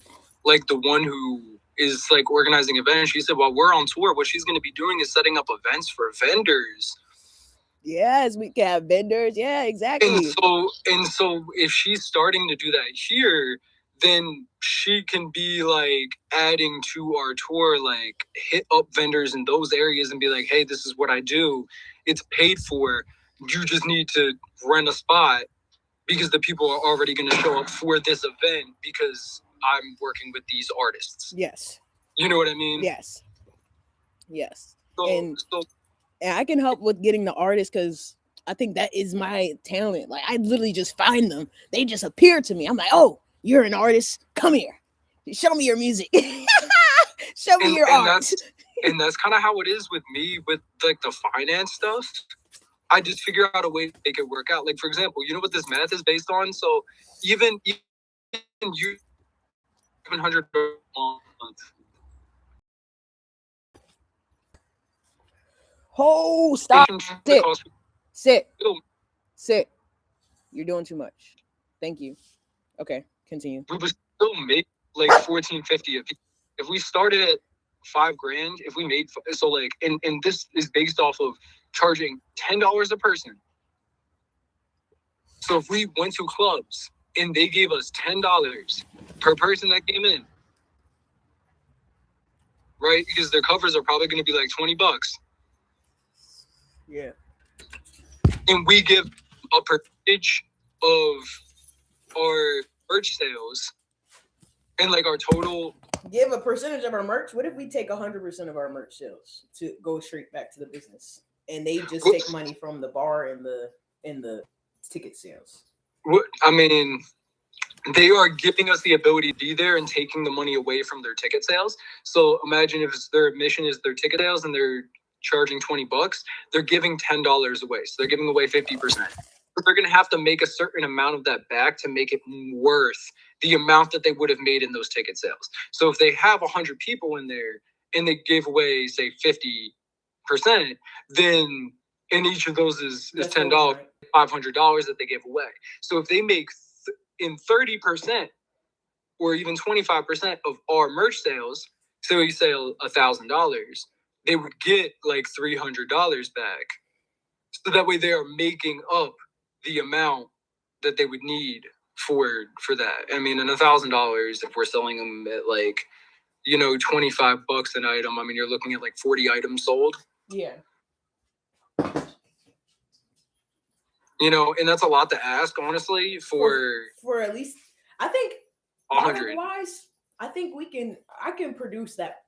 like the one who is like organizing events. She said while we're on tour, what she's going to be doing is setting up events for vendors. Yes, we can have vendors. Yeah, exactly. And so if she's starting to do that here, then she can be like adding to our tour, like hit up vendors in those areas and be like, hey, this is what I do. It's paid for. You just need to rent a spot because the people are already going to show up for this event because I'm working with these artists. Yes. You know what I mean? Yes. And I can help with getting the artists because I think that is my talent. Like I literally just find them. They just appear to me. I'm like, oh, you're an artist. Come here. Show me your music. Show me your art. And that's kind of how it is with me with like the finance stuff. I just figure out a way to make it work out. Like, for example, you know what this math is based on? So even you $700 a month. Oh, stop. Sit. You're doing too much. Thank you. Okay, continue. We would still make like $1,450 if we started at $5,000. If we made so like, and this is based off of charging $10 a person. So if we went to clubs and they gave us $10 per person that came in, right? Because their covers are probably going to be like $20. Yeah. And we give a percentage of our merch sales, And like our total, give a percentage of our merch. What if we take 100% of our merch sales to go straight back to the business, and they just take money from the bar and the ticket sales? I mean, they are giving us the ability to be there and taking the money away from their ticket sales. So imagine if their admission is their ticket sales and they're charging $20, they're giving $10 away. So they're giving away 50%. But they're going to have to make a certain amount of that back to make it worth the amount that they would have made in those ticket sales. So if they have 100 people in there and they give away, say, 50%, then in each of those is $10, $500 that they give away. So if they make in 30% or even 25% of our merch sales, so we sell $1,000, they would get like $300 back. So that way they are making up the amount that they would need for that. I mean, and $1,000, if we're selling them at like, you know, $25 an item, I mean, you're looking at like 40 items sold. Yeah. You know, and that's a lot to ask, honestly, for at least, I think, 100. Wise, I think I can produce that.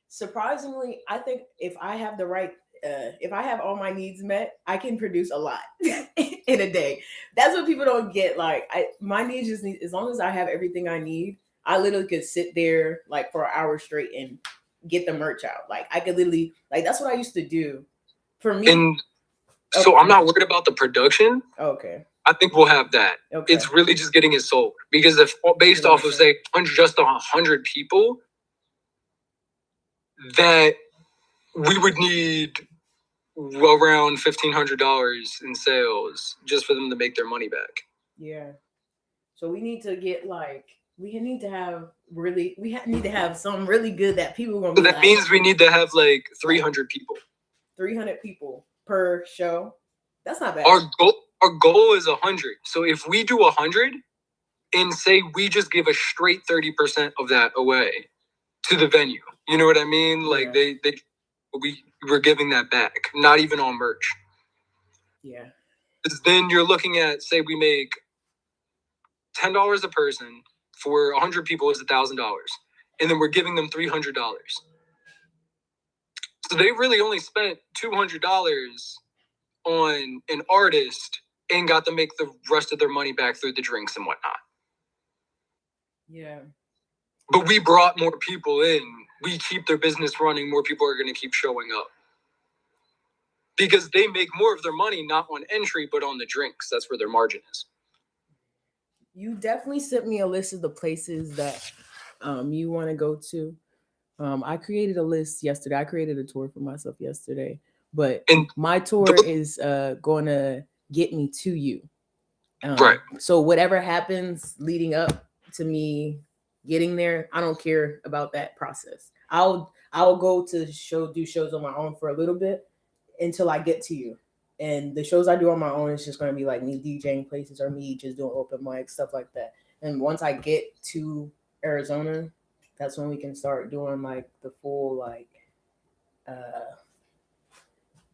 Surprisingly, I think if I have the right, if I have all my needs met, I can produce a lot in a day. That's what people don't get. Like, my needs just need, as long as I have everything I need, I literally could sit there like for an hour straight and get the merch out. Like, I could literally, like, that's what I used to do. For me. And so I'm not worried about the production. Okay. I think we'll have that. Okay. It's really just getting it sold, because if based off of say just 100 people, that we would need around $1,500 in sales just for them to make their money back. Yeah. So we need to get like, we need to have something really good that people are gonna. So that means we need to have like 300 people. 300 people per show. That's not bad. Our goal is 100. So if we do 100 and say we just give a straight 30% of that away to the venue, you know what I mean? Yeah. Like we're giving that back, not even on merch. Yeah. Then you're looking at, say we make $10 a person for 100 people is $1,000, and then we're giving them $300. So they really only spent $200 on an artist and got to make the rest of their money back through the drinks and whatnot. Yeah. But we brought more people in. We keep their business running. More people are going to keep showing up. Because they make more of their money, not on entry, but on the drinks. That's where their margin is. You definitely sent me a list of the places that you want to go to. I created a list yesterday. I created a tour for myself yesterday. But my tour is going to get me to you. Right. So whatever happens leading up to me getting there, I don't care about that process. I'll go to do shows on my own for a little bit until I get to you. And the shows I do on my own is just going to be like me DJing places or me just doing open mics, stuff like that. And once I get to Arizona, that's when we can start doing like the full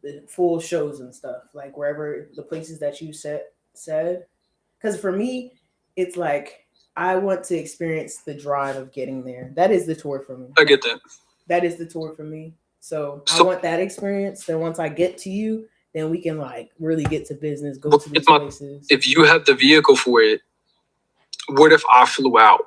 the full shows and stuff, like wherever the places that you said. Because for me, it's like I want to experience the drive of getting there. That is the tour for me. I get that. That is the tour for me. So I want that experience. Then once I get to you, then we can like really get to business, go to these places. If you have the vehicle for it, what if I flew out?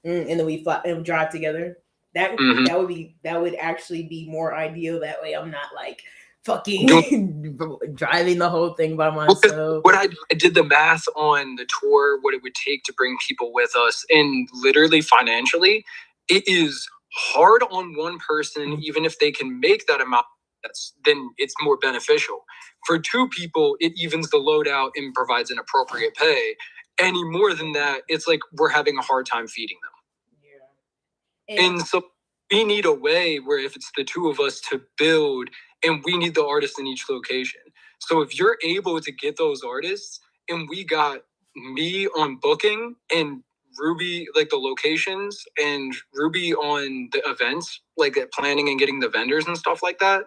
And then we fly and drive together. That would actually be more ideal. That way I'm not like fucking driving the whole thing by myself. What I did the math on the tour, what it would take to bring people with us, and literally financially, it is hard on one person, even if they can make that amount. Then it's more beneficial. For two people, it evens the load out and provides an appropriate pay. Any more than that, it's like we're having a hard time feeding them. Yeah. And so we need a way where if it's the two of us to build, and we need the artists in each location. So if you're able to get those artists, and we got me on booking and Ruby, like the locations, and Ruby on the events, like planning and getting the vendors and stuff like that,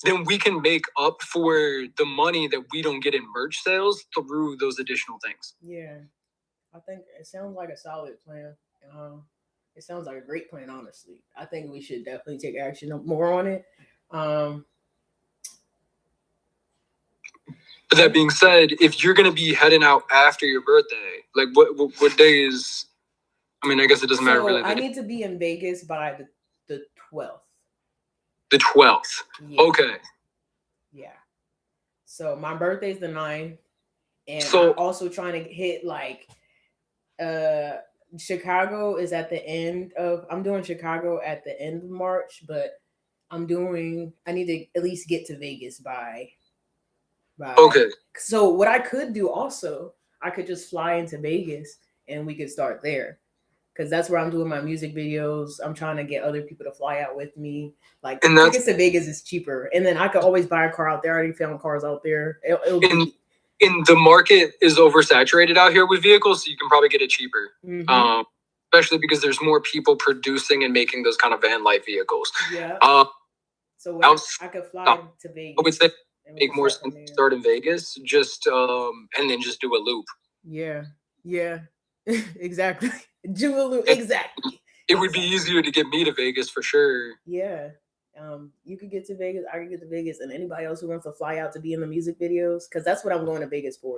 then we can make up for the money that we don't get in merch sales through those additional things. Yeah. I think it sounds like a solid plan. It sounds like a great plan, honestly. I think we should definitely take action more on it. But that being said, if you're gonna be heading out after your birthday, like what day is? I mean, I guess it doesn't matter really. I need to be in Vegas by the 12th. The 12th. Yeah. Okay. Yeah. So my birthday's the 9th, and so, I'm also trying to hit like Chicago is at the end of. I'm doing Chicago at the end of March, but I need to at least get to Vegas by. Okay. So what I could do also, I could just fly into Vegas and we could start there. Because that's where I'm doing my music videos. I'm trying to get other people to fly out with me. Like, tickets to Vegas is cheaper. And then I could always buy a car out there. I already found cars out there. And the market is oversaturated out here with vehicles, so you can probably get it cheaper. Mm-hmm. Especially because there's more people producing and making those kind of van life vehicles. Yeah. So I could fly to Vegas. I would say make more sense to start in Vegas, just and then just do a loop. Yeah. Exactly. Do a loop. Exactly. It would be easier to get me to Vegas for sure. Yeah. You could get to Vegas, I could get to Vegas, and anybody else who wants to fly out to be in the music videos, because that's what I'm going to Vegas for.